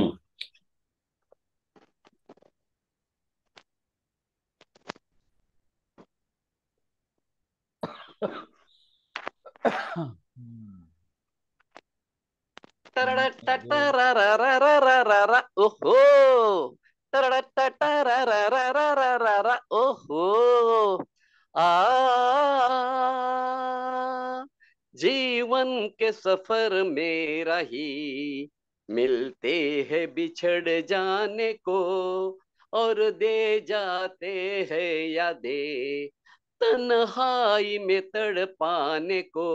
ओहो जीवन के सफर में रही मिलते हैं बिछड़ जाने को और दे जाते हैं यादें तन्हाई में तड़पाने को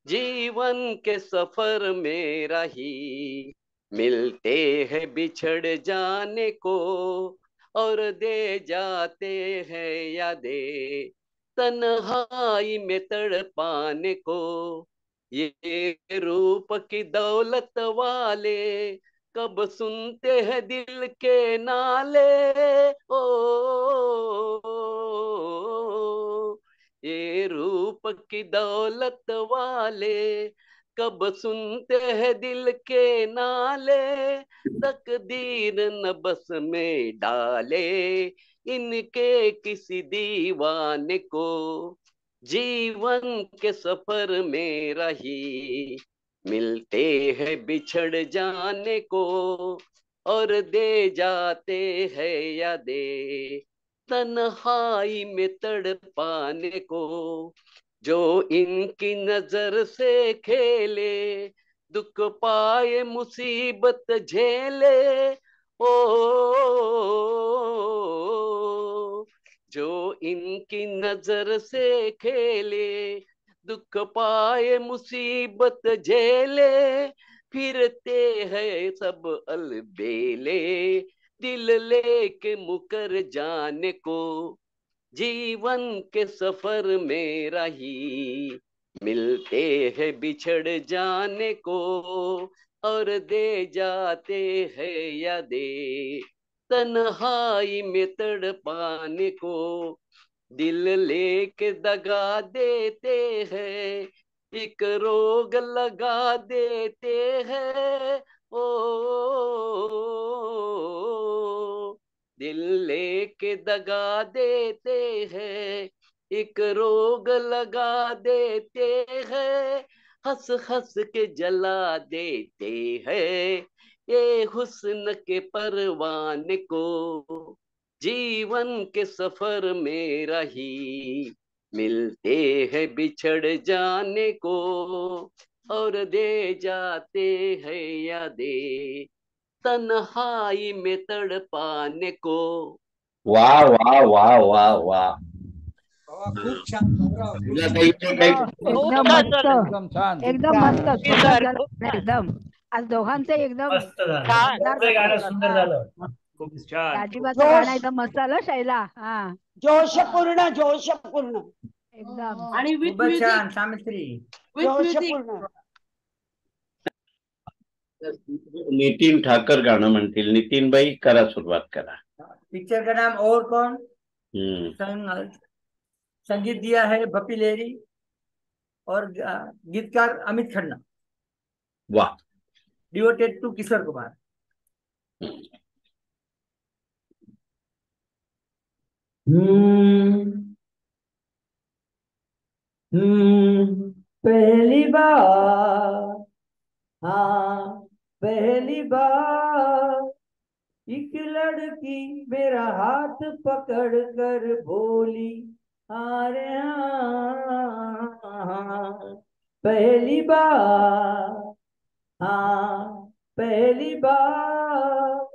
जीवन के सफर में रही मिलते हैं बिछड़ जाने को और दे जाते हैं यादें तन्हाई में तड़पाने को ये रूप की दौलत वाले कब सुनते हैं दिल के नाले ओ ये रूप की दौलत वाले कब सुनते हैं दिल के नाले तकदीर न बस में डाले इनके किसी दीवाने को जीवन के सफर में रही मिलते हैं बिछड़ जाने को और दे जाते हैं यादें तन्हाई में तड़पाने को जो इनकी नजर से खेले दुख पाए मुसीबत झेले ओ जो इनकी नजर से खेले दुख पाए मुसीबत झेले फिरते हैं सब अलबेले दिल लेके मुकर जाने को जीवन के सफर में रही मिलते हैं बिछड़ जाने को और दे जाते हैं यादें तन्हाई में तड़पाने को दिल लेके दगा देते हैं एक रोग लगा देते हैं ओ दिल लेके दगा देते हैं एक रोग लगा देते हैं हंस हंस के जला देते हैं ये हुस्न के परवाने को जीवन के सफर में रही मिलते हैं बिछड़ जाने को और दे जाते हैं यादें तन्हाई में तड़पाने को. वाह वाह वाह वाह वाह. खूप छान. एकदम मस्त, एकदम छान. एकदम मस्त, एकदम आज दोघांचे एकदम सुंदर झालं. खूप छान. दाजीबाचं गाणं एकदम मस्त आलं शैला. हा जोशपूर्ण जोशपूर्ण एकदम आणि खूपच छान सामित्री. जोशपूर्ण. नितीन ठाकर गाणं म्हणतील. नितीनबाई, करा सुरुवात करा. पिक्चर का नाम और कौन. संगीत दिया है बपी लेरी और गीतकार अमित खन्ना. वाह. Devoted to Kishore Kumar. पहली बार, हाँ पहली बार एक लड़की मेरा हाथ पकड़ कर बोली अरे हाँ पहली बार, हाँ पहली बार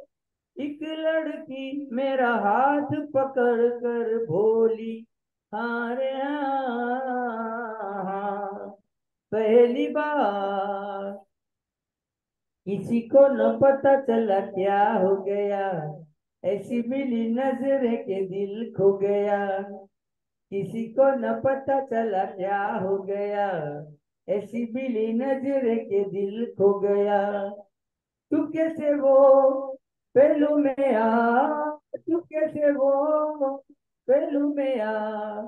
एक लड़की मेरा हाथ पकड़ कर बोली अरे हाँ पहली बार किसी को न पता चला क्या हो गया, ऐसी मिली नजरें के दिल खो गया। किसी को न पता चला क्या हो गया, ऐसी मिली नजरें के दिल खो गया। तू कैसे वो पहलू में आ, तू कैसे वो पहलू में आ,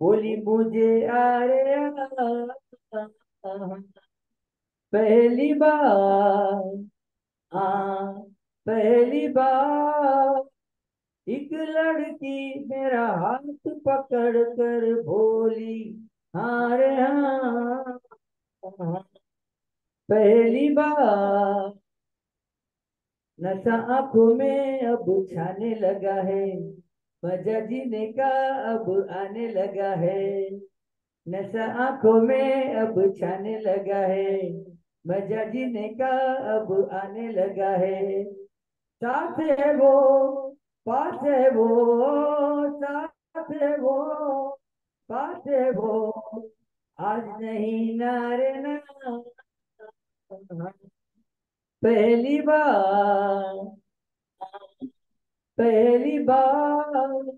बोली मुझे आ रे आ, पहली बार, हाँ पहली बार एक लड़की मेरा हाथ पकड़ कर बोली हाँ रे हाँ, पहली बार। नशा आंखों में अब छाने लगा है, मजा जीने का अब आने लगा है। नशा आंखों में अब छाने लगा है, मजा जीने का अब आने लगा है। साथ है वो, पास है वो, साथ है वो, पास है वो, आज नहीं ना रे ना, पहली बार, पहली बार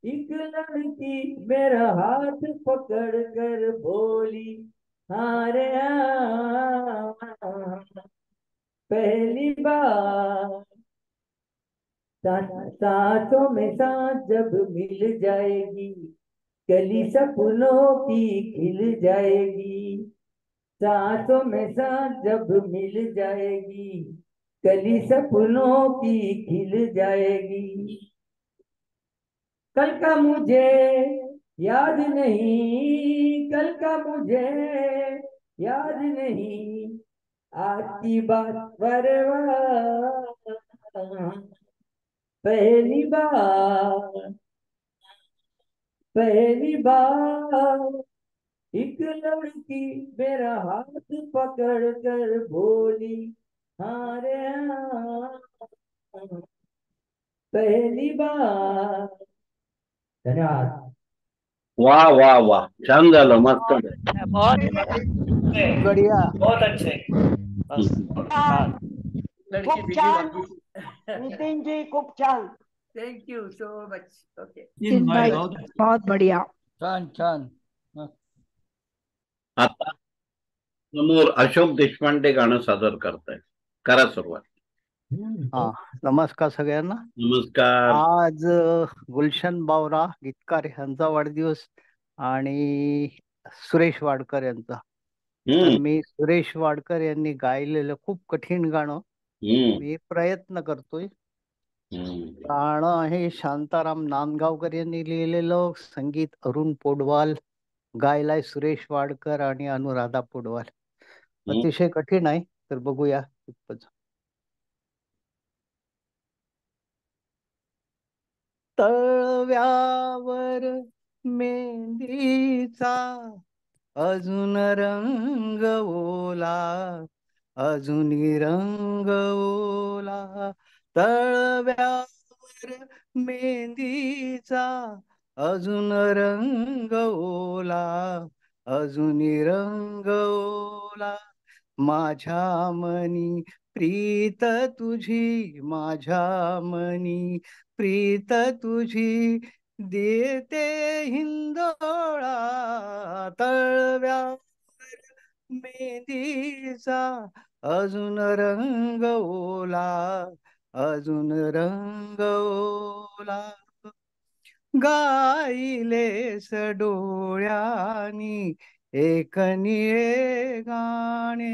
एक लड़की मेरा हाथ पकड़ कर बोली हाँ रे हाँ, पहली बार। सांसों में सांस जब मिल जाएगी, कली सपनों की खिल जाएगी। सांसों में सांस जब मिल जाएगी, कली सपनों की खिल जाएगी। कल का मुझे याद नहीं, कल का मुझे याद नहीं, आज की बात परवाह, पहली बार, पहली बार एक लड़की मेरा हाथ पकड़ कर बोली हाँ रे हाँ, पहली बार। धन्यवाद। वा वा वा, छान झालं, मस्त. बहुत बढ़िया, बहुत अच्छे. खूप छान नितीन जी, खूप छान. Thank you so much. Okay, तीन भाई बहुत बढ़िया. छान छान. आता समोर अशोक देशपांडे गाणं सादर करतायत. करा सुरुवात. हा, नमस्कार सगळ्यांना. नमस्कार. आज गुलशन बावरा गीतकार यांचा वाढदिवस आणि सुरेश वाडकर यांचा. तर मी सुरेश वाडकर यांनी गायलेलं खूप कठीण गाणं मी प्रयत्न करतोय. गाणं आहे शांताराम नांदगावकर यांनी लिहिलेलं, संगीत अरुण पोडवाल, गायलाय सुरेश वाडकर आणि अनुराधा पोडवाल. अतिशय कठीण आहे, तर बघूया. तळव्यावर मेहंदीचा अजून रंग ओला, अजूनी रंग ओला. तळव्यावर मेहंदीचा अजून रंग ओला, अजूनी रंग ओला. माझ्या मनी प्रीत तुझी, माझ्या मनी प्रीत तुझी देते हिंदोळा. तळव्यावर मेहंदीचा अजून रंग ओला, अजून रंग ओला. गाईलेस डोळ्यानी एक निळे गाणे,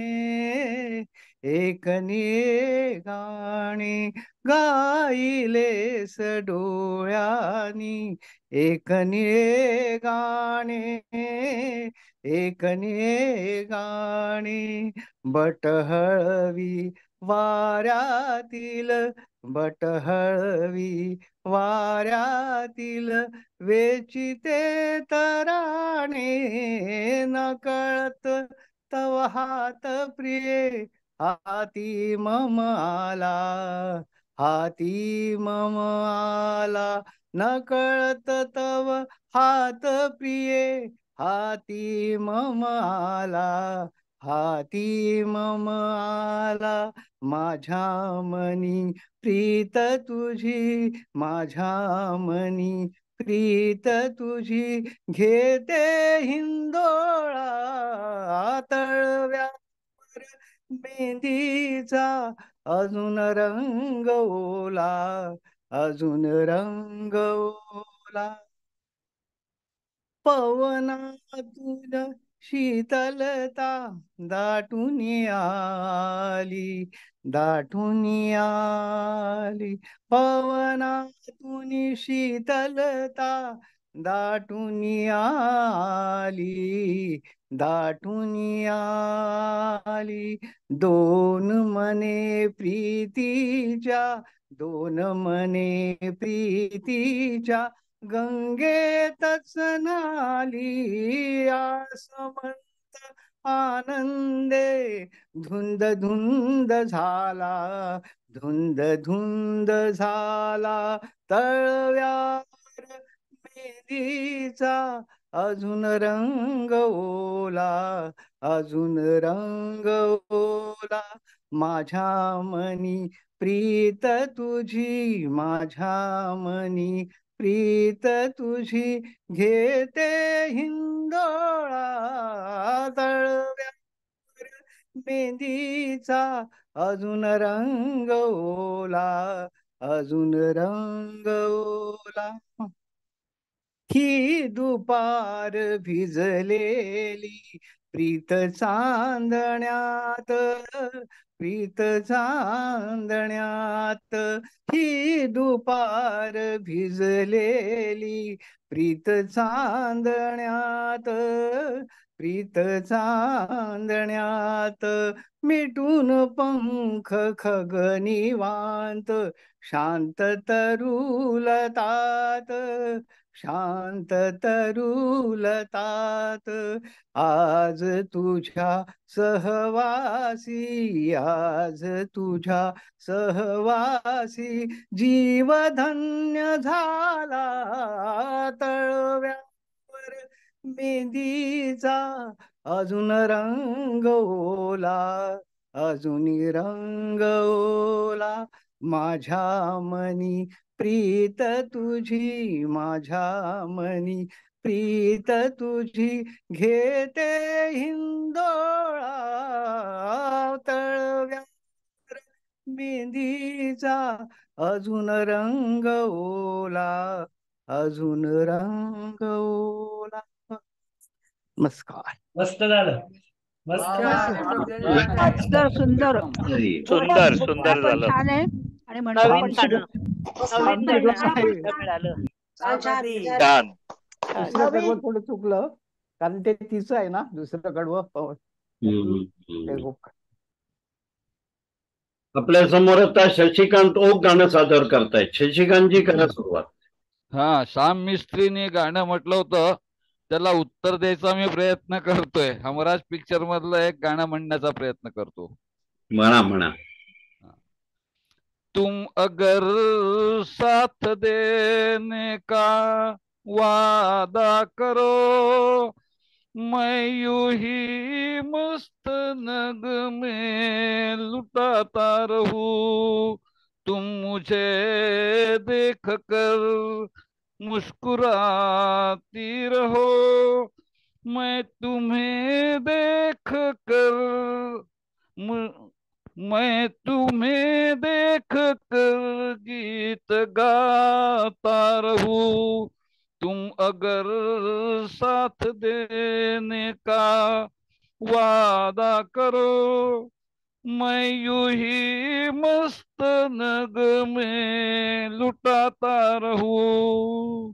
एक निळे गाणे. गाईलेस डोळ्यानी एक निळे गाणे, एक निळे गाणे. बट हळवी वाऱ्यातील, बट हळवी वाऱ्यातील वेचिते तराणे. नकळत तव हात प्रिये हाती मम आला, हाती मम आला. नकळत तव हात प्रिये हाती मम आला, हाती मम आला माझ्या मनी प्रीत तुझी, माझ्या मनी प्रीत तुझी, घेते हिंदोळा तळव्यावर मेहंदीचा अजून रंग ओला, अजून रंग ओला. पवनातून शीतलता दाटून आली, दाटून आली. पवनातून शीतलता दाटून आली, दाटून आली. दोन मने प्रीतीच्या, दोन मने प्रीतीच्या गंगेतच नाली. आसमंत आनंदे धुंद धुंद झाला, धुंद धुंद झाला. तळव्यावर मेहंदीचा अजून रंग ओला, अजून रंग ओला. माझ्या मनी प्रीत तुझी, माझ्या मनी प्रीत तुझी, घेते हिंदोळा तळव्यावर मेहंदीचा अजून रंग ओला, अजून रंग ओला. ही दुपार भिजलेली प्रीत चांदण्यात, प्रीत चांदण्यात. ही दुपार भिजलेली प्रीत चांदण्यात, प्रीत चांदण्यात. मिटून पंख खगनिवांत शांत तरुलतात, शांत तरुलतात. आज तुझ्या सहवासी, आज तुझ्या सहवासी जीव धन्य झाला. तळव्यावर मेहंदीचा अजून रंग ओला, अजून रंग ओला. माझ्या मनी प्रीत तुझी, माझ्या मनी प्रीत तुझी, घेते हिंदोळा तळव्यावर मेहंदीचा अजून रंग ओला, अजून रंग ओला. नमस्कार. मस्त झालं. सुंदर सुंदर सुंदर सुंदर पण झालं. छान आहे आणि म्हणतो नवीन आपण गाणं, नवीन गाणं आहे. मिळालं. छान. दुसरं कडवं थोडं चुकलं, कारण ते तिचं आहे ना, दुसरं कडवं. आपल्या समोर आता शशिकांत ओक गाणं सादर करतायत. शशिकांतजी करा सुरुवात. हा, श्याम मिस्त्रीने गाणं म्हटलं होतं, त्याला उत्तर द्यायचा मी प्रयत्न करतोय. हमराज पिक्चर मधलं एक गाणं म्हणण्याचा प्रयत्न करतो. म्हणा म्हणा. तुम अगर साथ देने का वादा करो, मैं यूं ही मस्त नग में लुटाता रहूं. तुम मुझे देख कर मुस्कुराती रहो, मैं तुम्हें देख कर मैं तुम्हें देख कर गीत गाता रहूं. तुम अगर साथ देने का वादा करो, मैं यूं ही मस्त नग में लुटाता रहूं.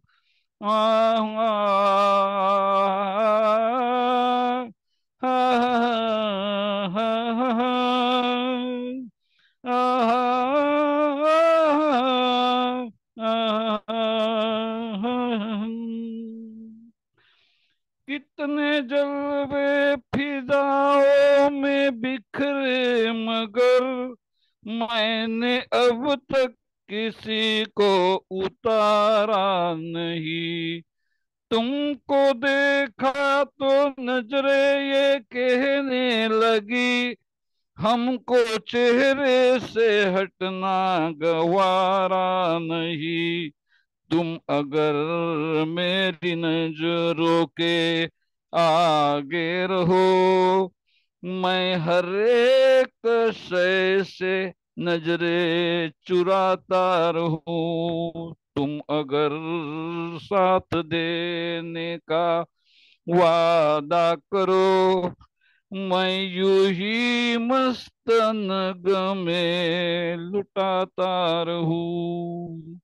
कितने जलवे फिजाओं में बिखरे, मगर मैंने अब तक किसी को उतारा नहीं. तुमको देखा तो नजरे ये कहने लगी, हमको चेहरे से हटना गवारा नहीं। तुम अगर मेरी नजरों के आगे रहो, मैं हर एक शय से नजरे चुराता रहूं। तुम अगर साथ देने का वादा करो, मैं यूं ही मस्त नग में लुटाता रहूं।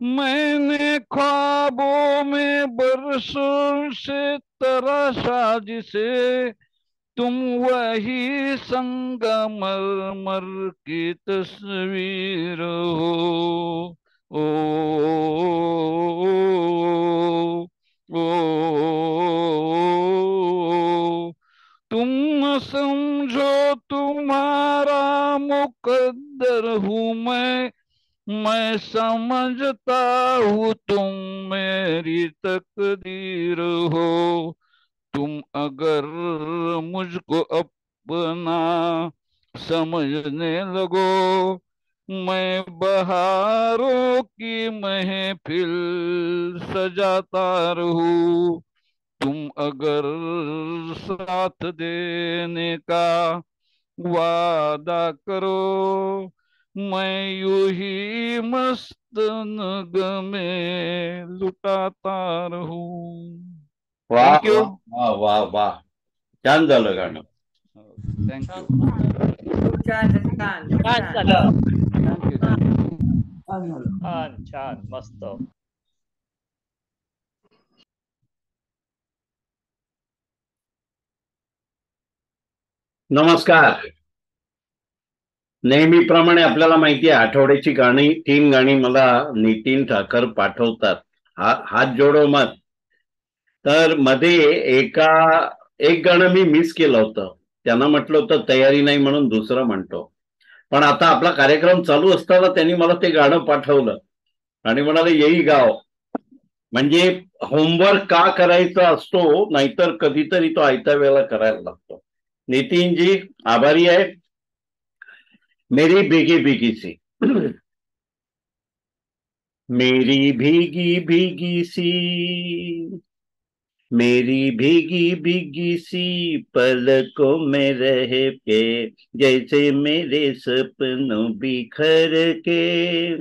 मैंने ख्वाबों में बरसों से तराशा जिसे, तुम वही संगमरमर की तस्वीर हो। ओ, ओ, तुम न समझो तुम्हारा मुकद्दर हूँ मैं समझता हूँ तुम मेरी तकदीर हो। तुम अगर मुझको अपना समझने लगो, मैं बहारों की महफिल सजाता रहूं। तुम अगर साथ देने का वादा करो, मैं यूं ही मस्त नग में लुटाता रहूं। वाह थँक्यू. वाह वाह वाह, छान झालं गाणं. थँक्यू. खूप छान शशिकांत, खूप छान छान. झालं. छान छान मस्त. नमस्कार. नेहमीप्रमाणे आपल्याला माहिती आहे, आठवड्याची गाणी 3 गाणी मला नितीन ठाकर पाठवतात. हात जोडो मत. तर मध्ये एक गाणं मी मिस केलं होतं. त्यांना म्हटलं होतं तयारी नाही म्हणून दुसरं म्हणतो. पण आता आपला कार्यक्रम चालू असताना त्यांनी मला ते गाणं पाठवलं आणि म्हणाले येई गाव. म्हणजे होमवर्क का करायचा असतो, नाहीतर कधीतरी तो आयत्या वेळेला करायला लागतो. नितीनजी आभारी आहे. मेरी भीगी भीगी सी, मेरी भीगी भीगी सी, मेरी भीगी भीगी सी पलकों में रह के, जैसे मेरे सपनों बिखर के,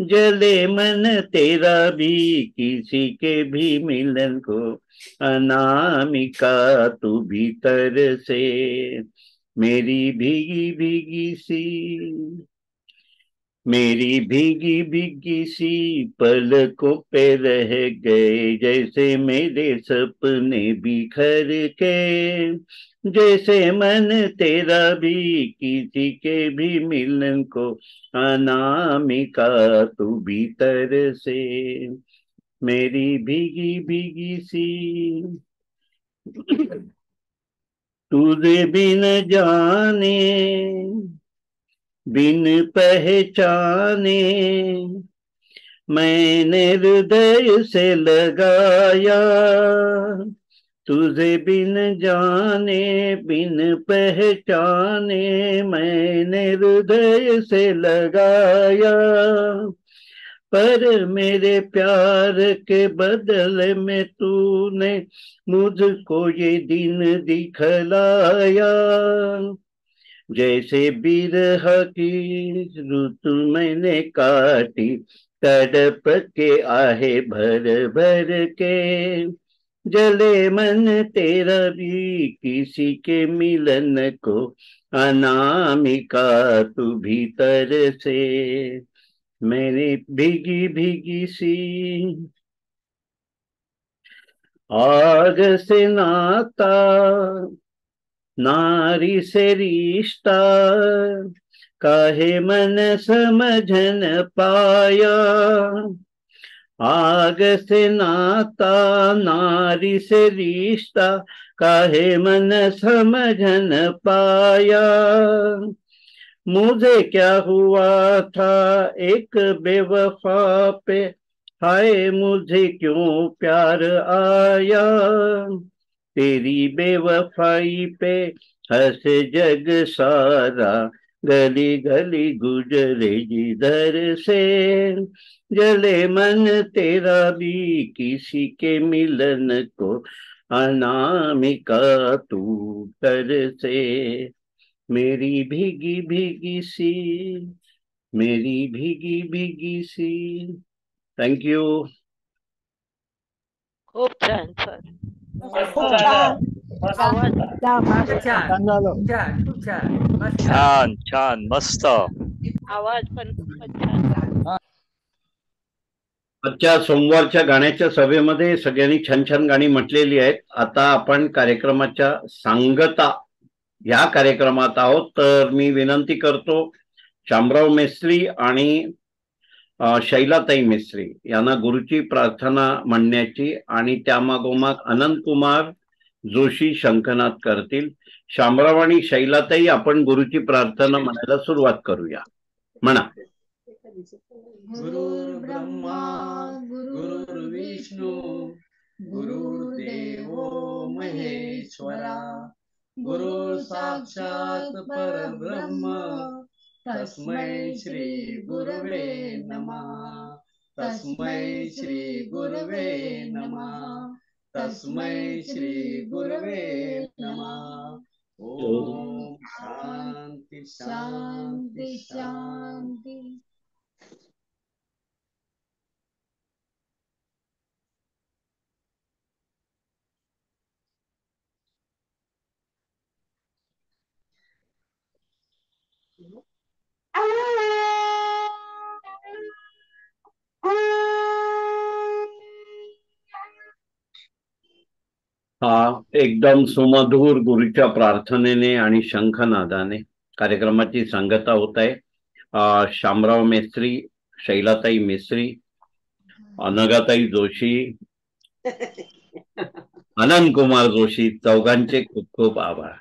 जले मन तेरा भी किसी के भी मिलन को, अनामिका तू भीतर से, मेरी भीगी भीगी सी, मेरी भीगी भीगी सी पलकों पे रह गए, जैसे मेरे सपने बिखर के, जैसे मन तेरा भी किसी के भी मिलन को, अनामिका तू भीतर से, मेरी भीगी भीगी सी. तुझे बिन जाने बिन पहचाने, मैंने हृदय से लगाया, तुझे बिन जाने बिन पहचाने, मैंने हृदय से लगाया, पर मेरे प्यार के बदले में तूने मुझको ये दिन दिखलाया, जैसे बिरह की ऋतु मैंने काटी, तड़प के आहे भर भर के, जले मन तेरा भी किसी के मिलन को, अनामिका तू भीतर से, मैंने भीगी भीगी सी. आग से नाता नारी से रिश्ता, काहे मन समझ न पाया, आग से नाता नारी से रिश्ता, काहे मन समझ न पाया, मुझे क्या हुआ था एक बेवफा पे हाय मुझे क्यों प्यार आया, तेरी बेवफाई पे हंसे जग सारा, गली गली गुजरे जिधर से, जले मन तेरा भी किसी के मिलन को, अनामिका तू कर से, मेरी भीगी भीगी सी, मेरी भीगी भीगी सी. Thank you. खूप छान सर. खूप छान. आवाज छान छान मस्त. आवाज पण खूपच छान. आजच्या सोमवारच्या गाण्याच्या सभेमध्ये सगळ्यांनी छान छान गाणी म्हटलेली आहेत. आता आपण कार्यक्रमाच्या सांगता ह्या कार्यक्रमात आहोत. तर मी विनंती करतो शामराव मेस्त्री आणि शैलाताई मेस्त्री यांना गुरुची प्रार्थना म्हणण्याची, आणि त्यामागोमाग अनंत कुमार जोशी शंखनाद करतील. शामराव आणि शैलाताई, आपण गुरुची प्रार्थना म्हणायला सुरुवात करूया. म्हणा. गुरुर्ब्रह्मा गुरुर्विष्णू गुरुर्देवो महेश्वरा, गुरु साक्षात परब्रह्म तस्मै श्री गुरवे नमः, तस्मै श्री गुरवे नमः, तस्मै श्री गुरवे नमः. ओम शांती शांती शांती. हा एकदम सुमधुर गुरुच्या प्रार्थनेने आणि शंखनादाने कार्यक्रमाची सांगता होत आहे. शामराव मेस्त्री, शैलाताई मेस्त्री, अनघाताई जोशी, अनंत कुमार जोशी, चौघांचे खूप खूप आभार.